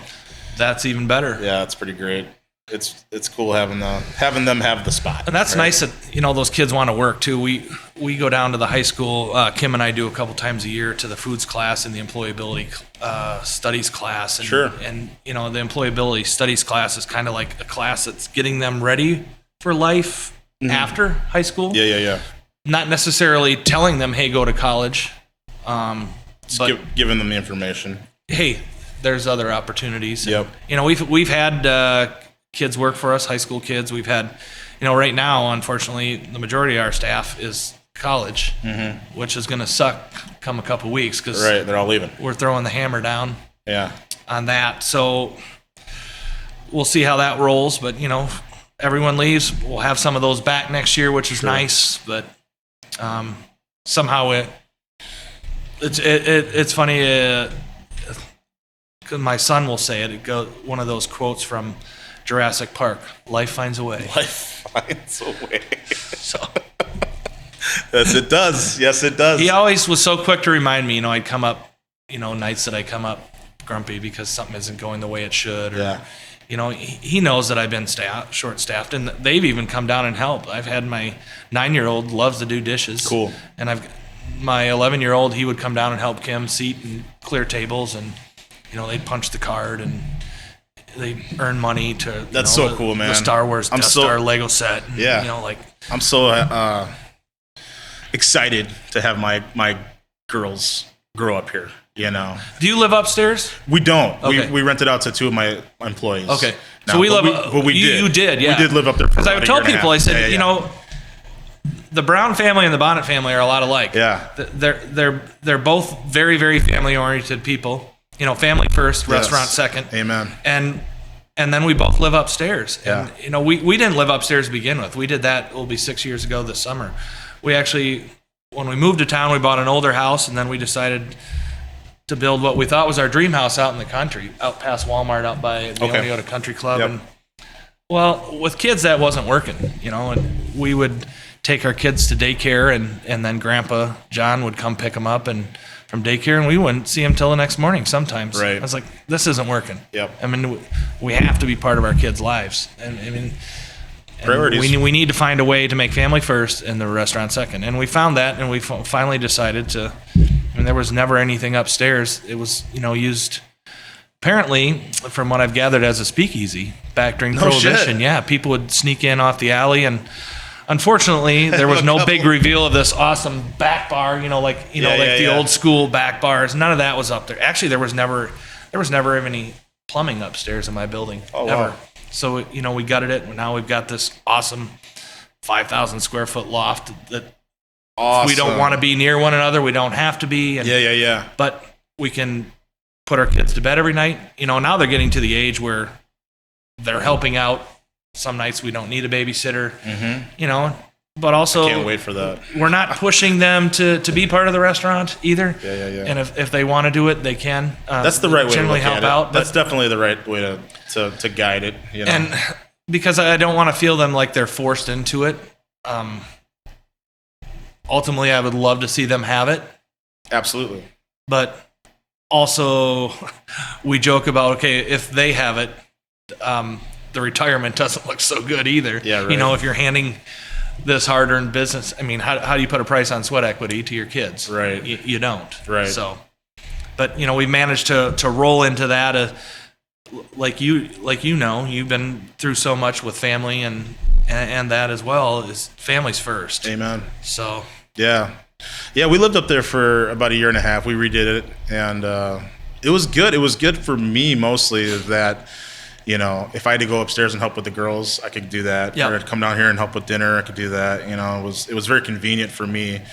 that's even better. yeah, it's pretty great. It's cool having them have the spot. And that's nice that those kids want to work too. We go down to the high school. Kim and I do a couple times a year to the foods class and the employability studies class. And, Sure. And the employability studies class is kind of like a class that's getting them ready for life after high school. Yeah. Not necessarily telling them, hey, go to college. But Giving them the information. hey, there's other opportunities. Yep. We've had kids work for us, high school kids. We've had, right now, unfortunately, the majority of our staff is college, which is going to suck come a couple weeks because Right, they're all leaving. we're throwing the hammer down Yeah. on that. So we'll see how that rolls. But everyone leaves. We'll have some of those back next year, which is nice. But somehow it's funny. 'Cause my son will say it. It goes one of those quotes from Jurassic Park: "Life finds a way." Life finds a way. So Yes, it does. Yes, it does. he always was so quick to remind me. I'd come up, nights that I come up grumpy because something isn't going the way it should. Or, Yeah. he knows that I've been short-staffed, and they've even come down and helped. I've had my 9-year-old loves to do dishes. Cool. And my 11-year-old, he would come down and help Kim seat and clear tables, and they'd punch the card and they earn money to. That's so cool, man. The Star Wars Death Star Lego set. And, Yeah. I'm so excited to have my girls grow up here. Do you live upstairs? We don't. Okay. We rented out to 2 of my employees. Okay. now, So we live. but we did. You did, yeah. We did live up there for Because I about would a year tell and a people, I half. said, Yeah. the Brown family and the Bonnet family are a lot alike. Yeah. They're both very, very family oriented people. Family first, restaurant second. Amen. And then we both live upstairs. Yeah. And we didn't live upstairs to begin with. We did that. It will be 6 years ago this summer. We actually when we moved to town, we bought an older house, and then we decided to build what we thought was our dream house out in the country, out past Walmart, out by the Oneota Country Club. Yep. And well, with kids, that wasn't working, and we would take our kids to daycare, and then Grandpa John would come pick them up and from daycare, and we wouldn't see him till the next morning sometimes. Right. I was like, this isn't working. Yep. I mean, we have to be part of our kids' lives. And I mean, Priorities. we need to find a way to make family first and the restaurant second. And we found that, and we finally decided to. I mean, there was never anything upstairs. It was, used apparently, from what I've gathered, as a speakeasy back during Prohibition. Shit. Yeah, people would sneak in off the alley, and unfortunately, there was no big reveal of this awesome back bar. The old school back bars. None of that was up there. Actually, there was never any plumbing upstairs in my building. Oh, ever. wow. So we gutted it, and now we've got this awesome 5,000 square foot loft that. Awesome. We don't want to be near one another. We don't have to be. And, Yeah. But we can put our kids to bed every night. Now they're getting to the age where they're helping out. Some nights we don't need a babysitter. Mm-hmm. But also Can't wait for that. we're not pushing them to be part of the restaurant either. Yeah. And if they want to do it, they can. That's the right way to generally look help at it. out. That's but, definitely the right way to guide it. And because I don't want to feel them like they're forced into it. Ultimately, I would love to see them have it. Absolutely. But also, we joke about, okay, if they have it, the retirement doesn't look so good either. Yeah, right. If you're handing this hard-earned business, I mean, how do you put a price on sweat equity to your kids? Right. You don't. Right. So, but we managed to roll into that. Like you've been through so much with family and that as well is families first. Amen. So. Yeah, we lived up there for about a year and a half. We redid it, and it was good. It was good for me mostly that, if I had to go upstairs and help with the girls, I could do that. Yep. Or I'd come down here and help with dinner, I could do that. It was very convenient for me.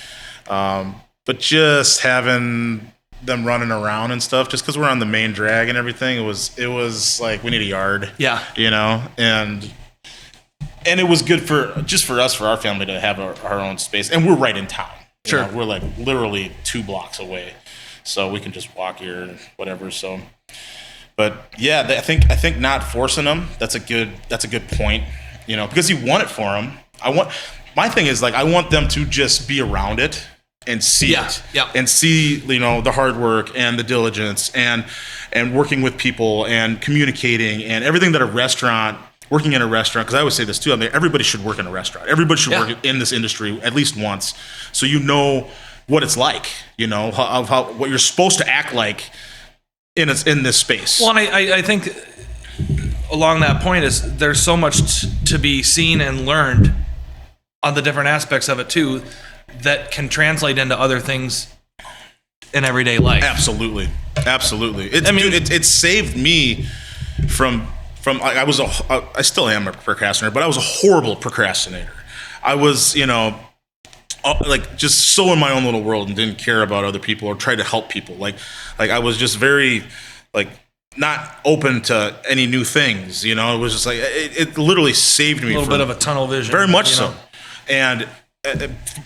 But just having them running around and stuff, just because we're on the main drag and everything, it was like we need a yard. Yeah. And it was good for us, for our family to have our own space. And we're right in town. Sure. We're like literally 2 blocks away. So we can just walk here and whatever. So, but yeah, I think not forcing them, that's a good point, because you want it for them. My thing is, like, I want them to just be around it and see it. Yeah. And see, the hard work and the diligence and working with people and communicating and everything that working in a restaurant, because I always say this too, everybody should work in a restaurant. Everybody should work in this industry at least once, so what it's like, what you're supposed to act like in this space. Well, and I think along that point is there's so much to be seen and learned on the different aspects of it too that can translate into other things in everyday life. Absolutely. It saved me from I still am a procrastinator, but I was a horrible procrastinator. I was, like just so in my own little world and didn't care about other people or try to help people. Like I was just very not open to any new things. It was just like it literally saved me. A little bit of a tunnel vision. Very much so. And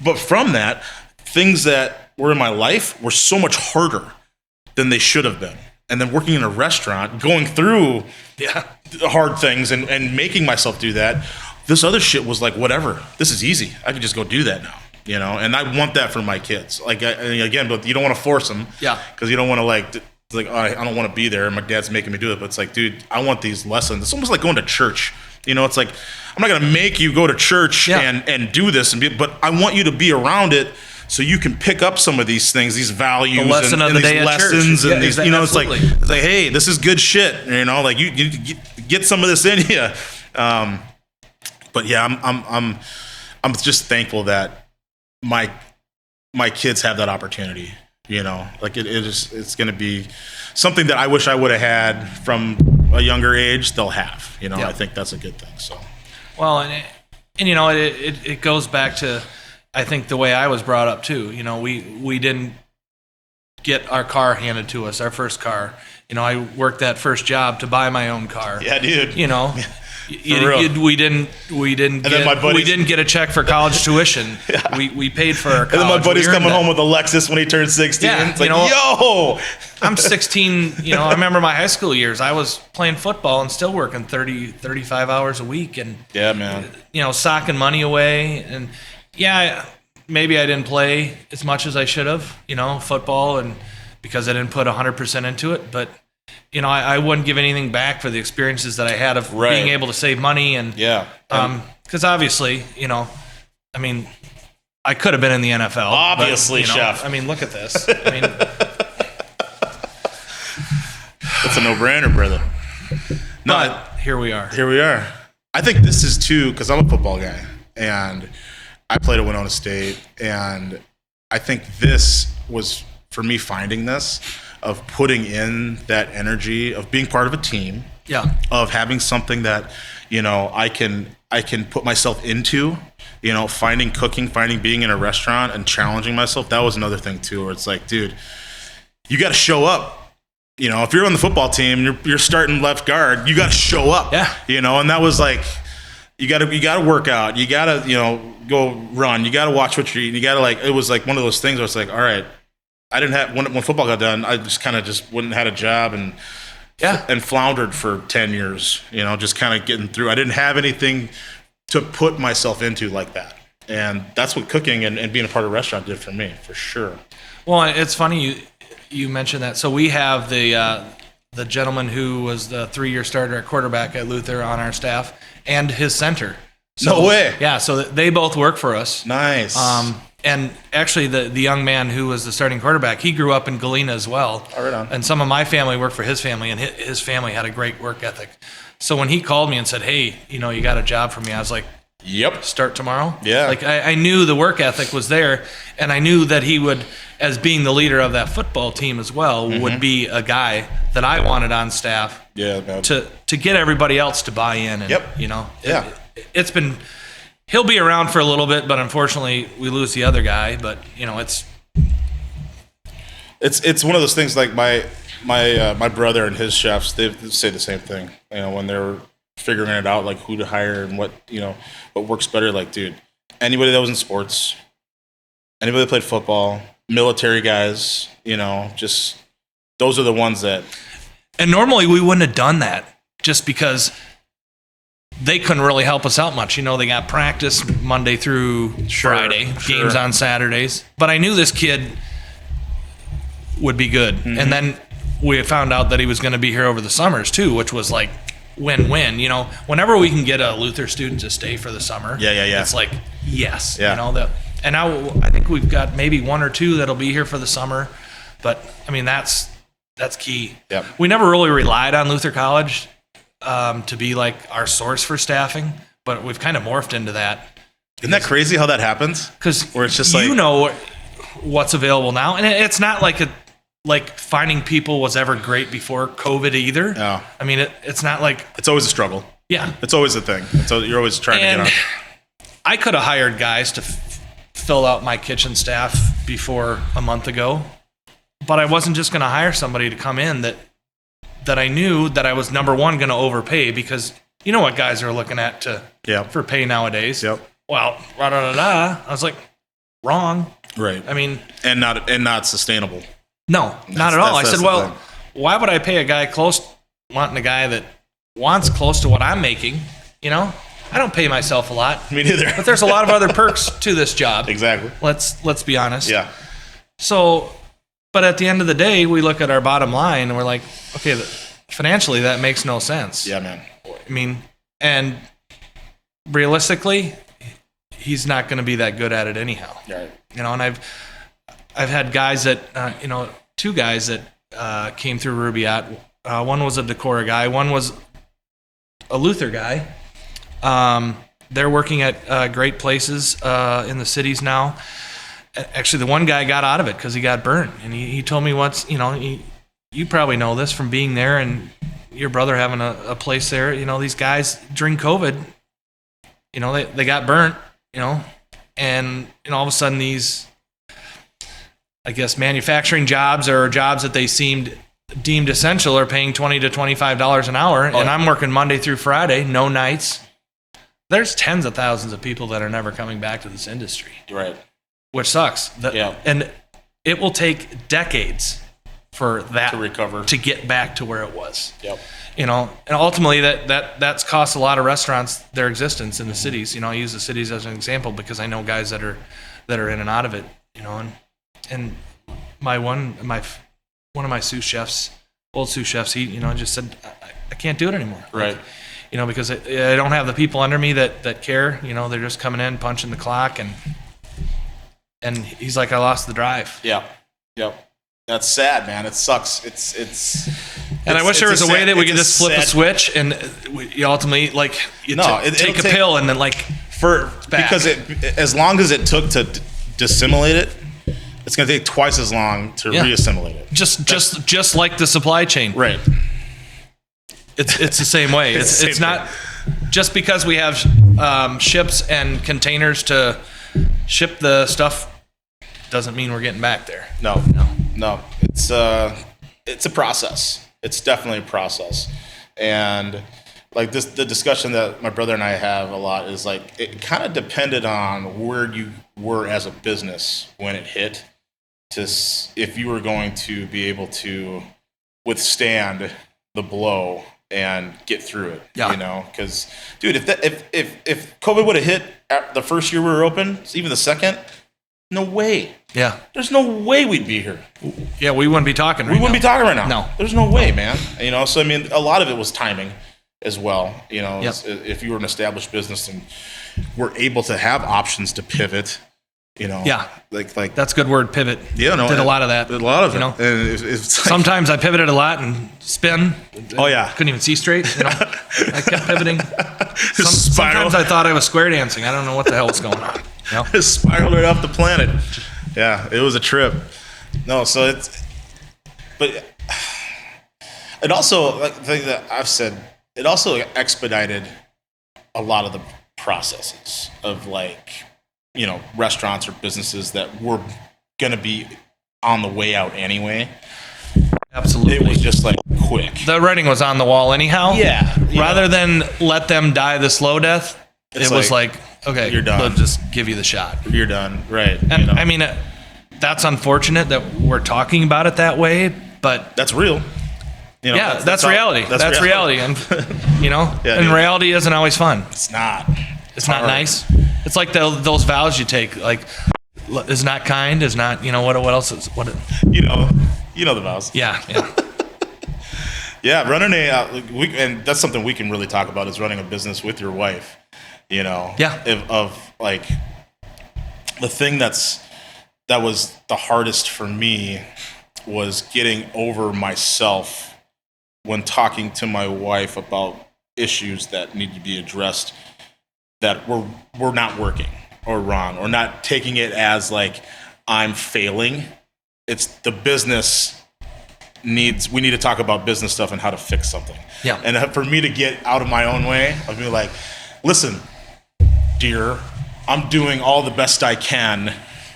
but from that, things that were in my life were so much harder than they should have been. And then working in a restaurant, going through hard things and making myself do that, this other shit was like, whatever, this is easy. I can just go do that now, and I want that for my kids. But you don't want to force them. Yeah. Because you don't want to I don't want to be there and my dad's making me do it. But it's like, dude, I want these lessons. It's almost like going to church. It's like, I'm not going to make you go to church and do this, but I want you to be around it so you can pick up some of these things, these values, and these lessons, and these, it's like, hey, this is good shit. You get some of this in you. But yeah, I'm just thankful that my kids have that opportunity. It's going to be something that I wish I would have had from a younger age. They'll have. I think that's a good thing. So, well, and it goes back to, I think, the way I was brought up too. We didn't get our car handed to us, our first car. I worked that first job to buy my own car. Yeah, dude. real. We didn't then get, my buddies- we didn't get a check for college tuition. We paid for our college. And then my buddy's We earned coming that. home with a Lexus when he turned 16. Yeah, It's like, you know- yo! I'm 16, I remember my high school years. I was playing football and still working 30, 35 hours a week and, Yeah, man. socking money away. And yeah, maybe I didn't play as much as I should have, football, and because I didn't put 100% into it. But, I wouldn't give anything back for the experiences that I had of Right. being able to save money. And, Yeah. because obviously, I could have been in the NFL. Obviously, but, Chef. Look at this. It's a no-brainer, brother. No, But here we are. here we are. I think this is too, because I'm a football guy, and I played at Winona State, and I think this was, for me, finding this, of putting in that energy, of being part of a team, Yeah. of having something that, I can put myself into, finding cooking, finding being in a restaurant and challenging myself. That was another thing too, where it's like, dude, you got to show up. If you're on the football team, you're starting left guard, you got to show up. Yeah. And that was like, you got to work out. You got to, go run. You got to watch what you're eating. You got to it was like one of those things where it's like, all right, I didn't have, when football got done, I just kind of just wouldn't had a job and floundered for 10 years, just kind of getting through. I didn't have anything to put myself into like that. And that's what cooking and being a part of a restaurant did for me, for sure. Well, it's funny you mentioned that. So we have the gentleman who was the 3-year starter at quarterback at Luther on our staff, and his center. So, No way. Yeah, so they both work for us. Nice. And actually, the young man who was the starting quarterback, he grew up in Galena as well. Oh, right on. And some of my family worked for his family, and his family had a great work ethic. So when he called me and said, hey, you got a job for me, I was like, Yep. start tomorrow? Yeah. Like, I knew the work ethic was there, and I knew that he would, as being the leader of that football team as well, would be a guy that I wanted on staff Yeah, man. to get everybody else to buy in. And, Yep. Yeah. It's been, he'll be around for a little bit, but unfortunately we lose the other guy. But, It's one of those things like my brother and his chefs, they say the same thing. When they're figuring it out, like who to hire and what works better. Like, dude, anybody that was in sports, anybody that played football, military guys, just those are the ones that. And normally we wouldn't have done that just because they couldn't really help us out much. They got practice Monday through Friday, games on Saturdays. But I knew this kid would be good. Mm-hmm. And then we found out that he was going to be here over the summers too, which was like win-win. Whenever we can get a Luther student to stay for the summer, Yeah. it's like, yes. Yeah. And now I think we've got maybe 1 or 2 that'll be here for the summer. But, that's key. Yep. We never really relied on Luther College to be like our source for staffing, but we've kind of morphed into that. Isn't that crazy how that happens? Because Where it's just like, what's available now. And it's not like finding people was ever great before COVID either. No. It's not like, it's always a struggle. yeah. It's always a thing. You're always trying And to get on. I could have hired guys to fill out my kitchen staff before a month ago, but I wasn't just going to hire somebody to come in that I knew that I was, number one, going to overpay, because you know what guys are looking at for pay nowadays. Yep. Well, I was like, wrong. Right. And not sustainable. No, not at all. I that's said, the well, thing. why would I pay a guy wanting a guy that wants close to what I'm making? I don't pay myself a lot. Me neither. But there's a lot of other perks to this job. Exactly. Let's be honest. Yeah. So, but at the end of the day, we look at our bottom line and we're like, okay, financially that makes no sense. Yeah, man. And realistically, he's not going to be that good at it anyhow. Right. And I've had guys that 2 guys that came through Rubiat. One was a Decorah guy. One was a Luther guy. They're working at great places in the cities now. Actually, the one guy got out of it because he got burnt, and he told me you probably know this from being there and your brother having a place there. These guys during COVID, they got burnt, and all of a sudden these, I guess, manufacturing jobs or jobs that they seemed deemed essential are paying $20 to $25 an hour, and I'm working Monday through Friday, no nights. There's tens of thousands of people that are never coming back to this industry. Right. Which sucks. And it will take decades for that to recover, to get back to where it was. Yep. And ultimately that's cost a lot of restaurants their existence in the cities. I use the cities as an example because I know guys that are in and out of it, and one of my sous chefs, old sous chefs, he, just said, I can't do it anymore. Right. Because I don't have the people under me that care. They're just coming in, punching the clock, and he's like, I lost the drive. Yeah. Yep. That's sad, man. It sucks. And I wish there was a way that we could just flip a switch and you ultimately take a pill and then because as long as it took to dissimulate it, it's going to take twice as long to reassimilate it. Just like the supply chain. Right. It's the same way. It's not just because we have ships and containers to ship the stuff doesn't mean we're getting back there. No. It's a process. It's definitely a process. And the discussion that my brother and I have a lot is it kind of depended on where you were as a business when it hit, if you were going to be able to withstand the blow and get through it. Yeah. Because dude, if COVID would have hit the first year we were open, even the second, no way. Yeah. There's no way we'd be here. Yeah, we wouldn't be talking right now. We wouldn't be talking right now. No. There's no way, man. So, a lot of it was timing as well. Yep. If you were an established business and were able to have options to pivot, Yeah. Like that's a good word, pivot. Yeah, no. Did a lot of that. A lot of it. And it's sometimes I pivoted a lot and spin. Oh, yeah. Couldn't even see straight. I kept pivoting. Sometimes I thought I was square dancing. I don't know what the hell was going on. Just spiraled right off the planet. Yeah, it was a trip. No, so but it also, the thing that I've said, it also expedited a lot of the processes of restaurants or businesses that were going to be on the way out anyway. Absolutely. It was just quick. The writing was on the wall anyhow. Yeah. Rather than let them die the slow death, it was okay, you're done. They'll just give you the shot. You're done. Right. And that's unfortunate that we're talking about it that way, but that's real. That's reality. That's reality. And reality isn't always fun. It's not. It's not nice. It's like those vows you take, is not kind, is not, what else is, what? The vows. Yeah. Yeah, running and that's something we can really talk about is running a business with your wife. Yeah. The thing that was the hardest for me was getting over myself when talking to my wife about issues that need to be addressed that were not working or wrong or not taking it as I'm failing. It's the business we need to talk about business stuff and how to fix something. Yeah. And for me to get out of my own way, I'll be like, listen, dear, I'm doing all the best I can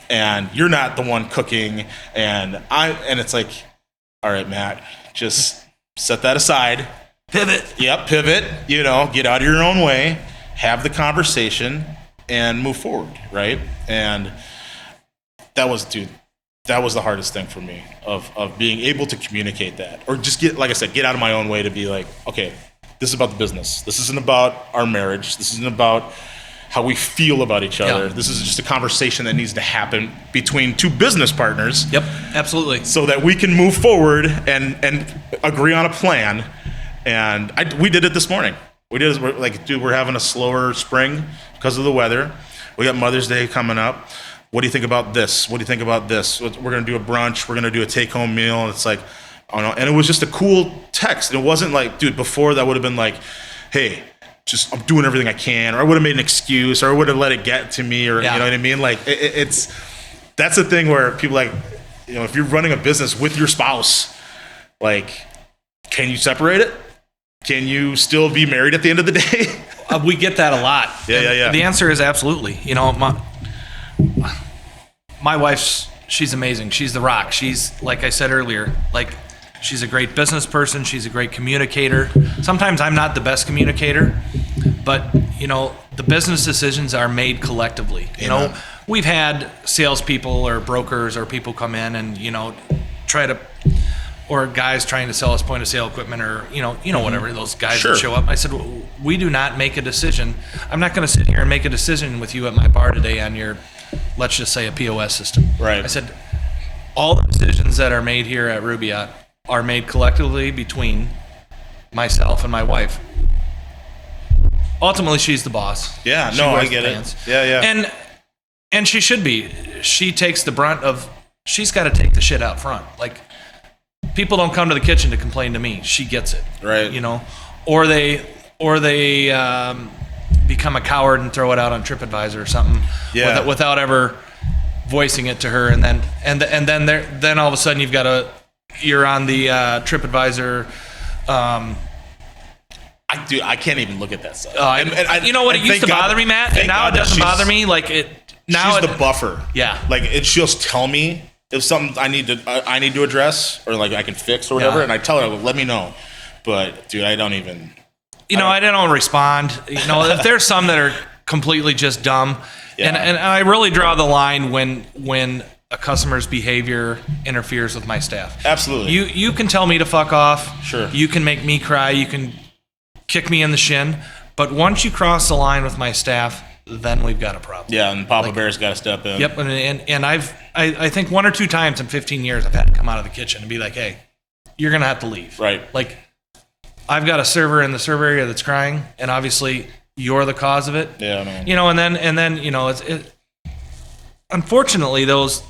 and you're not the one cooking and it's all right, Matt, just set that aside. Pivot. Yep, pivot, get out of your own way, have the conversation and move forward, right? And that was the hardest thing for me of being able to communicate that or just get out of my own way to be okay, this is about the business. This isn't about our marriage. This isn't about how we feel about each other. Yeah. This is just a conversation that needs to happen between two business partners. Yep, absolutely. So that we can move forward and agree on a plan. And we did it this morning. We're having a slower spring because of the weather. We got Mother's Day coming up. What do you think about this? What do you think about this? We're going to do a brunch. We're going to do a take-home meal. And it's and it was just a cool text. And it wasn't before that would have been hey, just I'm doing everything I can, or I would have made an excuse, or I would have let it get to me, or you know what I mean? That's the thing where people if you're running a business with your spouse, can you separate it? Can you still be married at the end of the day? We get that a lot. Yeah. The answer is absolutely. My wife's, she's amazing. She's the rock. She's, like I said earlier, She's a great business person. She's a great communicator. Sometimes I'm not the best communicator, but the business decisions are made collectively. We've had salespeople or brokers or people come in and or guys trying to sell us point of sale equipment or whatever, those guys Sure. that show up. I said, we do not make a decision. I'm not going to sit here and make a decision with you at my bar today on your, let's just say, a POS system. Right. I said, all the decisions that are made here at Rubiot are made collectively between myself and my wife. Ultimately, she's the boss. Yeah, She no, I wears get the it. pants. Yeah. And she should be. She takes the brunt of. She's got to take the shit out front. Like, people don't come to the kitchen to complain to me. She gets it. Right. Or they become a coward and throw it out on TripAdvisor or something. Yeah. Without ever voicing it to her, and then all of a sudden you're on the TripAdvisor. I can't even look at that stuff. You know what? It used to bother me, Matt, and now it doesn't bother me. Like it. Now she's the buffer. Yeah. Like she'll tell me if something I need to address or like I can fix or whatever, Yeah. and I tell her, let me know. But dude, I don't even. I don't respond. If there's some that are completely just dumb, Yeah. and I really draw the line when a customer's behavior interferes with my staff. Absolutely. You can tell me to fuck off. Sure. You can make me cry. You can kick me in the shin. But once you cross the line with my staff, then we've got a problem. Yeah, and Papa Bear's got to step in. Yep. And I think 1 or 2 times in 15 years I've had to come out of the kitchen and be like, hey, you're gonna have to leave. Right. Like, I've got a server in the server area that's crying, and obviously you're the cause of it. Yeah, man. And then it's unfortunately those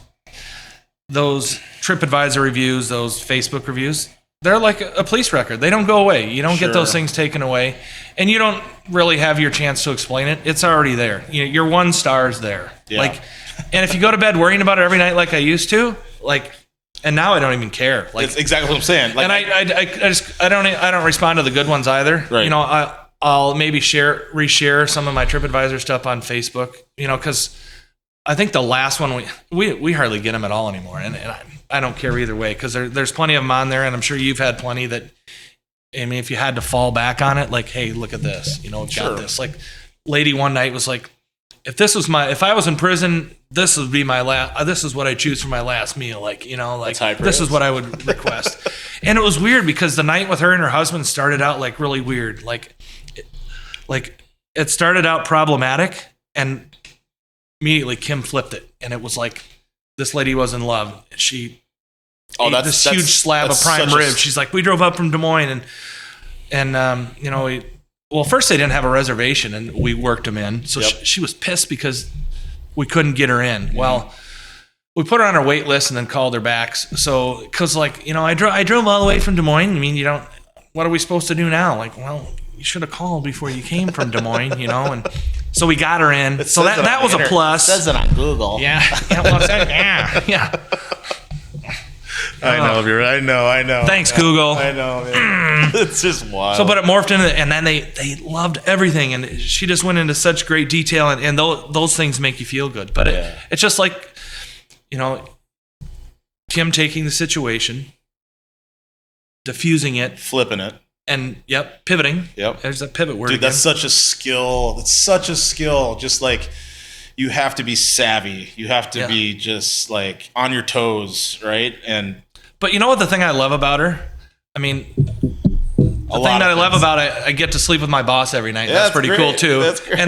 TripAdvisor reviews, those Facebook reviews, they're like a police record. They don't go away. You don't get those things taken away, and you don't really have your chance to explain it. It's already there. Your 1 star is there. Yeah. Like, and if you go to bed worrying about it every night like I used to, like, and now I don't even care. Like, That's exactly what I'm saying. Like, and I don't respond to the good ones either. Right. I'll maybe reshare some of my TripAdvisor stuff on Facebook. Because I think the last one we hardly get them at all anymore, and I don't care either way because there's plenty of them on there, and I'm sure you've had plenty that. I mean, if you had to fall back on it, like, hey, look at this, we've Sure. got this. Like, lady one night was like, if I was in prison, this would be my last. This is what I choose for my last meal. Like, That's high this is praise. what I would request. And it was weird because the night with her and her husband started out like really weird. Like it started out problematic, and immediately Kim flipped it, and it was like this lady was in love. She ate this huge slab of prime rib. She's like, we drove up from Des Moines, and well, first they didn't have a reservation, and we worked them in. So Yep. she was pissed because we couldn't get her in. Well, we put her on our wait list and then called her back. So, because I drove all the way from Des Moines. I mean, what are we supposed to do now? Like, well, you should have called before you came from Des Moines, and so we got her in. So that was a plus. It says it on Google. Yeah. Yeah. I know. I know. Thanks, Google. I know, man. It's just wild. So, but it morphed into, and then they loved everything, and she just went into such great detail, and those things make you feel good. But it's just like, Kim taking the situation, diffusing it, flipping it. and pivoting. Yep. There's that pivot word. Dude, again. that's such a skill. It's such a skill. Just like you have to be savvy. You have to be just like on your toes, right? But you know what the thing I love about her? I mean, the thing that I love about it, I get to sleep with my boss every night. That's pretty cool too. That's great.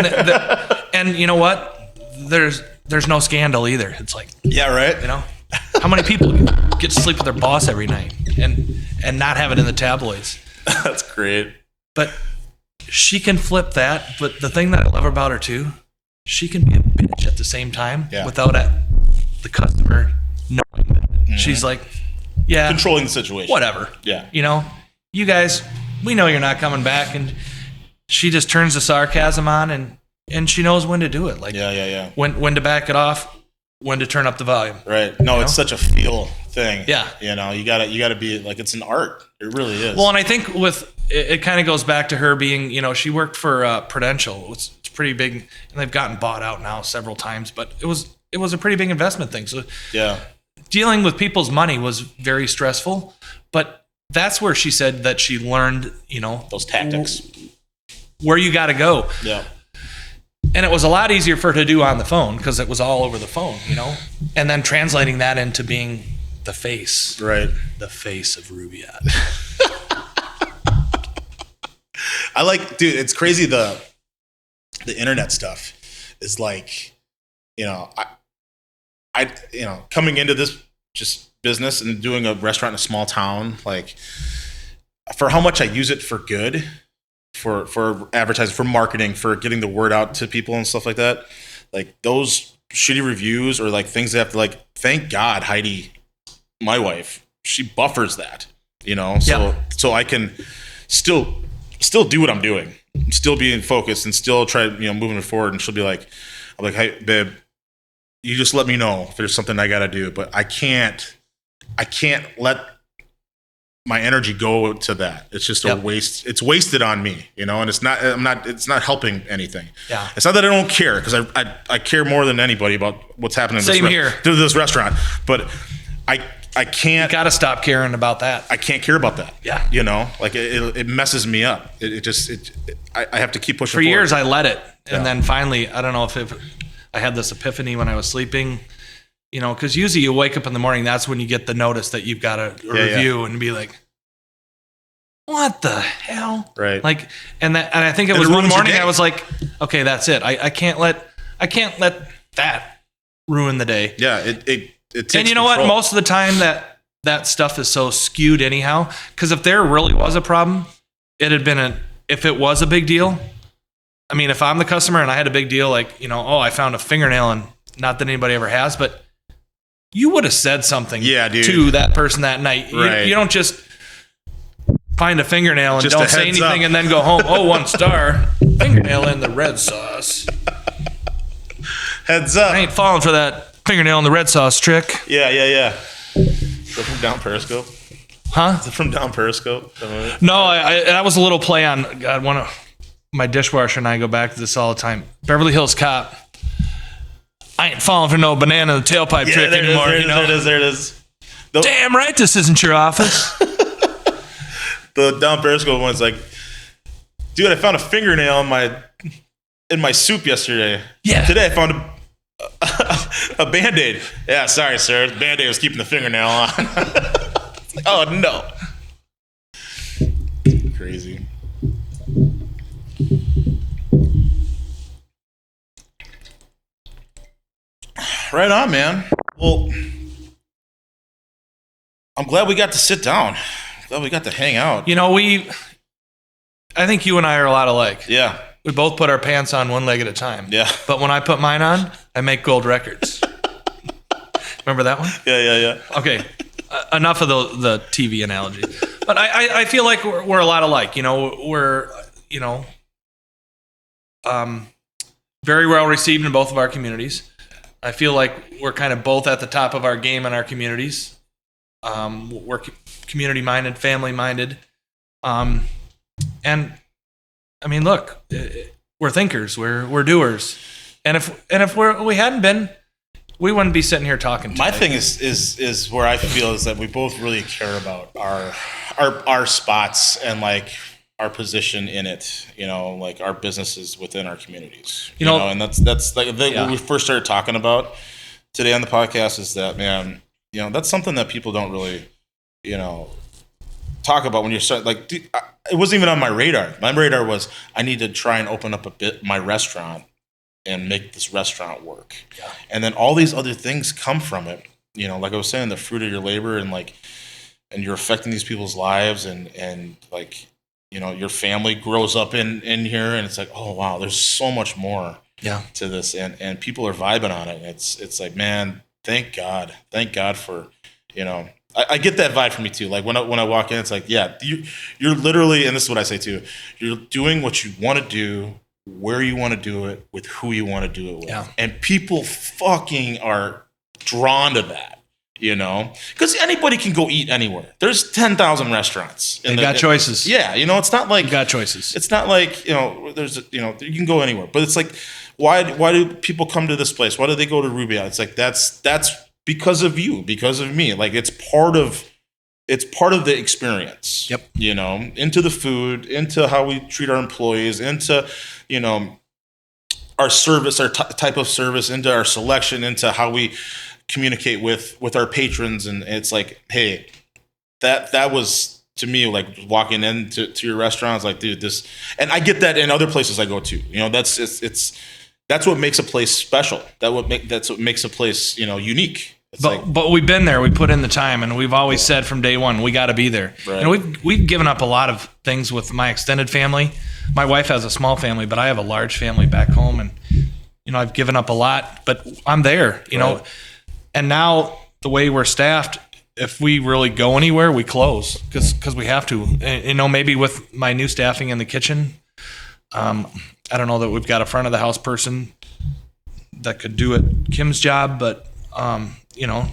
And you know what? There's no scandal either. It's like, yeah, right. how many people get to sleep with their boss every night and not have it in the tabloids? That's great. But she can flip that. But the thing that I love about her too, she can be a bitch at the same time without the customer knowing that. Mm-hmm. She's like, controlling the situation. Whatever. Yeah. You guys, we know you're not coming back, and she just turns the sarcasm on, and she knows when to do it. Like, yeah. When to back it off, when to turn up the volume. Right. No, it's such a feel thing. Yeah. You gotta be like, it's an art. It really is. Well, and I think it kind of goes back to her being, she worked for Prudential. It's pretty big, and they've gotten bought out now several times, but it was a pretty big investment thing. So yeah, dealing with people's money was very stressful, but that's where she said that she learned, Those tactics. where you got to go. Yeah. And it was a lot easier for her to do on the phone because it was all over the phone, and then translating that into being the face. Right. The face of Rubiat. I like, dude, it's crazy. The internet stuff is like, I coming into this just business and doing a restaurant in a small town, like for how much I use it for good, for advertising, for marketing, for getting the word out to people and stuff like that. Like those shitty reviews or like things that have to like, thank God Heidi, my wife, she buffers that, so I can still do what I'm doing, still being focused and still try, moving it forward. And she'll be like, I'm like, hey babe, you just let me know if there's something I got to do, but I can't let my energy go to that. It's just a waste. It's wasted on me, and it's not helping anything. Yeah. It's not that I don't care, because I care more than anybody about what's happening to this restaurant, but I can't. You got to stop caring about that. I can't care about that. Yeah. Like it messes me up. I have to keep pushing For forward. years I let it. And then finally, I don't know if I had this epiphany when I was sleeping, because usually you wake up in the morning, that's when you get the notice that you've got a review and be like, what the hell? Right. Like, and I think it was one morning I was like, okay, that's it. I can't let that ruin the day. Yeah. It takes and you know control. what? Most of the time that stuff is so skewed anyhow, because if there really was a problem, it had been if it was a big deal. I mean, if I'm the customer and I had a big deal, like, I found a fingernail, and not that anybody ever has, but you would have said something to that person that night. Right. You don't just find a fingernail and Just don't say anything up. and then go home. Oh, 1 star. Fingernail in the red sauce. Heads up. I ain't falling for that fingernail in the red sauce trick. Yeah. Is that from down Periscope? Huh? Is it from down Periscope? No, that was a little play on, God, one of my dishwasher and I go back to this all the time. Beverly Hills Cop. I ain't falling for no banana in the tailpipe trick anymore. There it is. Damn right this isn't your office. The down Periscope one's like, dude, I found a fingernail in my soup yesterday. Yeah. Today I found a Band-Aid. Yeah, sorry, sir. The Band-Aid was keeping the fingernail on. It's like, oh, no. Crazy. Right on, man. Well, I'm glad we got to sit down. Glad we got to hang out. I think you and I are a lot alike. Yeah. We both put our pants on one leg at a time. Yeah. But when I put mine on, I make gold records. Remember that one? Yeah. Okay. Enough of the TV analogy. But I feel like we're a lot alike. We're very well received in both of our communities. I feel like we're kind of both at the top of our game in our communities. We're community-minded, family-minded. And, I mean, look, we're thinkers. We're doers. And if we hadn't been, we wouldn't be sitting here talking today. My thing is where I feel is that we both really care about our spots and like our position in it, like our businesses within our communities, and that's like what we first started talking about today on the podcast is that, man, that's something that people don't really, talk about when you're starting. Like, dude, it wasn't even on my radar. My radar was I need to try and open up my restaurant and make this restaurant work. Yeah. And then all these other things come from it. Like I was saying, the fruit of your labor and you're affecting these people's lives and like, your family grows up in here and it's like, oh wow, there's so much more to this and people are vibing on it. And it's like, man, thank God for, I get that vibe from me too. Like when I walk in, it's like, yeah, you're literally, and this is what I say too, you're doing what you want to do, where you want to do it, with who you want to do it with. Yeah. And people fucking are drawn to that, because anybody can go eat anywhere. There's 10,000 restaurants. They got choices. Yeah. It's not like, you got choices. It's not like, there's, you can go anywhere, but it's like, why do people come to this place? Why do they go to Rubia? It's like, that's because of you, because of me. Like it's part of it's part of the experience. Yep. You know, into the food, into how we treat our employees, into, you know, our service, our type of service, into our selection, into how we communicate with our patrons. And it's like, hey, that was, to me, like walking into your restaurant, it's like, dude, this, and I get that in other places I go to. You know, that's what makes a place special. That's what makes a place, you know, unique. But we've been there. We put in the time, and we've always said from day one, we got to be there. Right. And we've given up a lot of things with my extended family. My wife has a small family, but I have a large family back home, and you know, I've given up a lot, but I'm there. You know, and now the way we're staffed, if we really go anywhere, we close because we have to. And, you know, maybe with my new staffing in the kitchen, I don't know that we've got a front of the house person that could do it, Kim's job, but you know,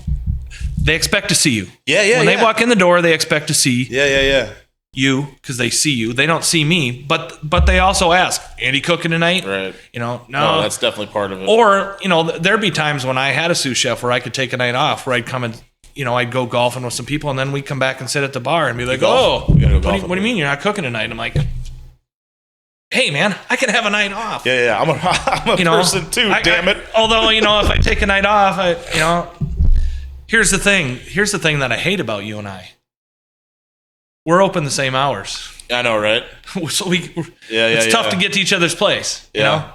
they expect to see you. Yeah. When they walk in the door, they expect to see you because they see you. They don't see me, but they also ask, Andy cooking tonight? Right. You know, no, that's definitely part of it. Or, you know, there'd be times when I had a sous chef where I could take a night off, where I'd come and, you know, I'd go golfing with some people, and then we'd come back and sit at the bar and be like, what do you mean you're not cooking tonight? And I'm like, hey, man, I can have a night off. Yeah. I'm a person too, damn it. Although, you know, if I take a night off, you know, here's the thing that I hate about you and I. We're open the same hours. I know, right? So it's tough to get to each other's place, you know?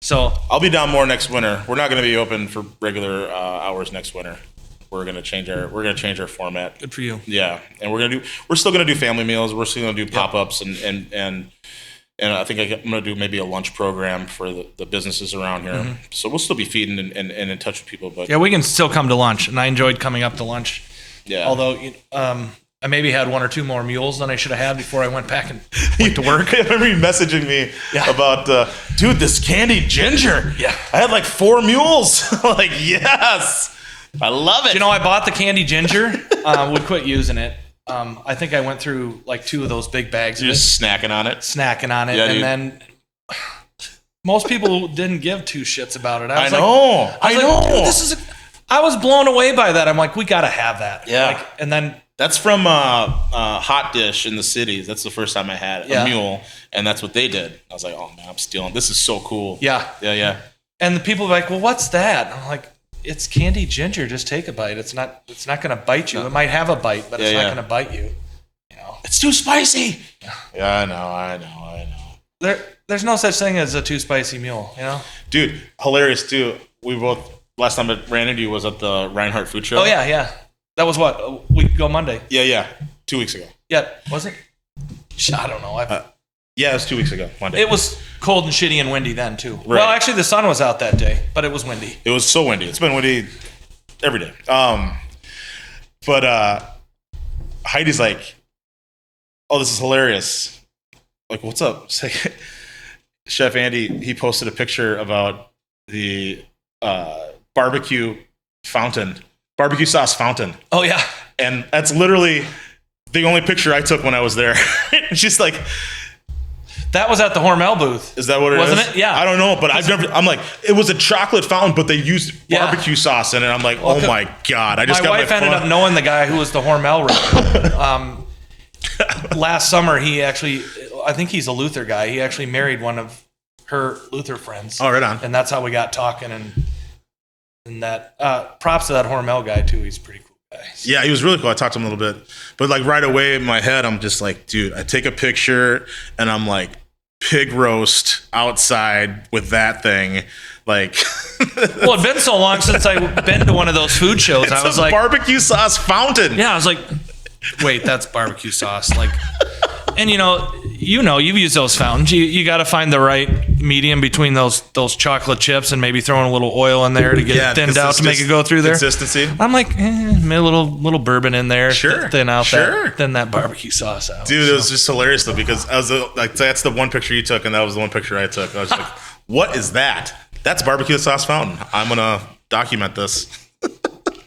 So I'll be down more next winter. We're not going to be open for regular hours next winter. We're going to change our format. Good for you. Yeah. And we're still going to do family meals. We're still going to do pop-ups and I think I'm going to do maybe a lunch program for the businesses around here. Mm-hmm. So we'll still be feeding and in touch with people. But yeah, we can still come to lunch, and I enjoyed coming up to lunch. Yeah. Although I maybe had one or two more mules than I should have had before I went back and went to work. I remember you messaging me about, dude, this candied ginger. Yeah. I had like 4 mules. Like, yes. I love it. You know, I bought the candy ginger. We quit using it. I think I went through like 2 of those big bags. You're just snacking on it? Snacking on it. Yeah, and dude. Then most people didn't give 2 shits about it. I know. Dude, I was blown away by that. I'm like, we got to have that. Yeah. Like, and then that's from Hot Dish in the cities. That's the first time I had a mule, and that's what they did. I was like, oh man, I'm stealing. This is so cool. Yeah. And the people are like, well, what's that? And I'm like, it's candy ginger. Just take a bite. It's not going to bite you. It might have a bite, but it's not going to bite you. You know, it's too spicy. Yeah, I know. There's no such thing as a too spicy mule. You know, dude, hilarious too. We both last time I ran into you was at the Reinhardt Food Show. Oh yeah. That was what, a week ago Monday. Yeah. 2 weeks ago. Yeah, was it? I don't know. Yeah, it was 2 weeks ago, Monday. It was cold and shitty and windy then, too. Right. Well, actually, the sun was out that day, but it was windy. It was so windy. It's been windy every day. But Heidi's like, oh, this is hilarious. Like, what's up? It's like, Chef Andy, he posted a picture about the barbecue sauce fountain. Oh, yeah. And that's literally the only picture I took when I was there. It's just like, that was at the Hormel booth. is that what it Wasn't is? it? Yeah. I don't know, but I'm like, it was a chocolate fountain, but they used barbecue sauce in it. I'm like, oh my God. My wife ended up knowing the guy who was the Hormel rep. Last summer, I think he's a Luther guy. He actually married one of her Luther friends. Oh, right on. And that's how we got talking. And that, props to that Hormel guy too. He's a pretty cool guy. Yeah, he was really cool. I talked to him a little bit, but like right away in my head, I'm just like, dude, I take a picture and I'm like, pig roast outside with that thing. Like, well, it'd been so long since I've been to one of those food shows. I was like, barbecue sauce fountain. Yeah, I was like, wait, that's barbecue sauce. Like, and you've used those fountains. You got to find the right medium between those chocolate chips and maybe throwing a little oil in there to get it thinned out to make it go through there. Consistency. I'm like, a little bourbon in there. Sure. Thin that barbecue sauce out. Dude, it was just hilarious though, because I was like, that's the one picture you took and that was the one picture I took. I was like, what is that? That's barbecue sauce fountain. I'm going to document this.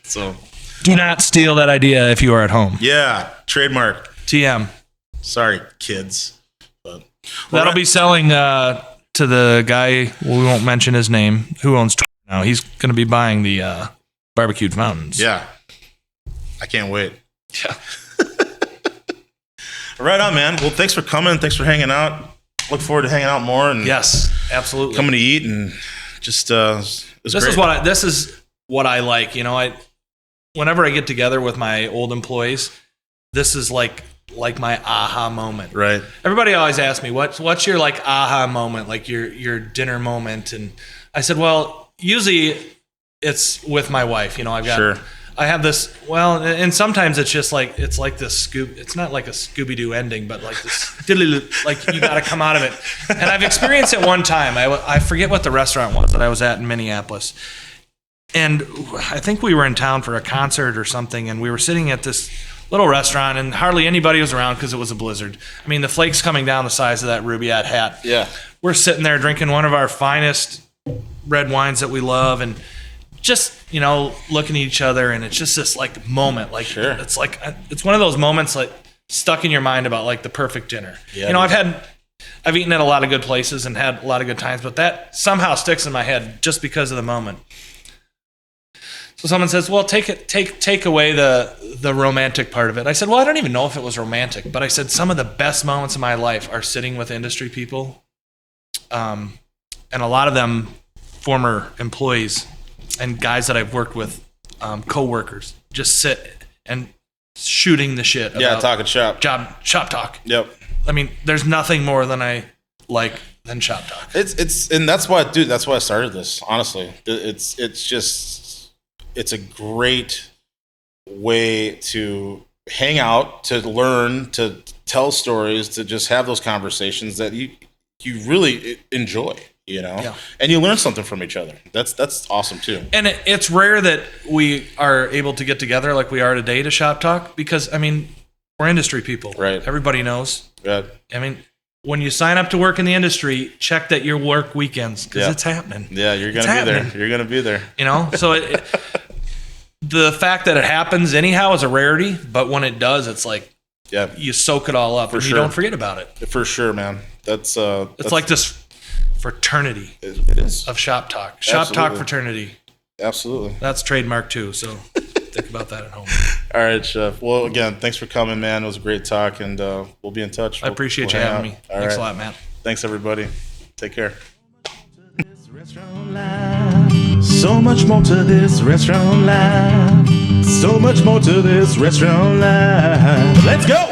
So do not steal that idea if you are at home. Yeah. Trademark. TM. Sorry, kids. But that'll be selling to the guy, we won't mention his name, who owns Twitter now. He's going to be buying the barbecued fountains. Yeah. I can't wait. Yeah. Right on, man. Well, thanks for coming. Thanks for hanging out. Look forward to hanging out more and Yes, absolutely. coming to eat and just This is what I like. You know, whenever I get together with my old employees, this is like my aha moment. Right. Everybody always asks me, what's your like aha moment, like your dinner moment? And I said, well, usually it's with my wife. You know, I have this, well, and sometimes it's just like, it's like this it's not like a Scooby-Doo ending, but like this, like you got to come out of it. And I've experienced it one time. I forget what the restaurant was that I was at in Minneapolis. And I think we were in town for a concert or something, and we were sitting at this little restaurant, and hardly anybody was around because it was a blizzard. I mean, the flakes coming down the size of that Rubaiyat hat. Yeah. We're sitting there drinking one of our finest red wines that we love, and just, you know, looking at each other, and it's just this like moment, like Sure. it's like it's one of those moments like stuck in your mind about like the perfect dinner. Yeah, you know, I've eaten at a lot of good places and had a lot of good times, but that somehow sticks in my head just because of the moment. So someone says, "Well, take away the romantic part of it." I said, "Well, I don't even know if it was romantic, but I said some of the best moments of my life are sitting with industry people, and a lot of them former employees and guys that I've worked with, co-workers, just sit and shooting the shit. Yeah, about talking shop. shop talk. Yep. I mean, there's nothing more than I like than shop talk. It's and that's why, dude. That's why I started this. Honestly, it's a great way to hang out, to learn, to tell stories, to just have those conversations that you really enjoy. You know, Yeah. and you learn something from each other. That's awesome too. And it's rare that we are able to get together like we are today to shop talk, because I mean, we're industry people. Right. Everybody knows. Yeah. I mean, when you sign up to work in the industry, check that you work weekends, because Yeah. it's happening. Yeah, you're gonna It's be there. happening. You're gonna be there. You know, so the fact that it happens anyhow is a rarity, but when it does, it's like Yeah, you soak it all up and sure. you don't forget about it. for sure, man. That's It's like this fraternity it is. of shop talk. Shop talk Absolutely. fraternity. Absolutely. That's trademark too, so think about that at home. All right, Chef. Well, again, thanks for coming, man. It was a great talk, and we'll be in touch. I appreciate you hang having out. me. All Thanks right. a lot, Matt. Thanks, everybody. Take care. This restaurant life. So much more to this restaurant life. So much more to this restaurant life. Let's go!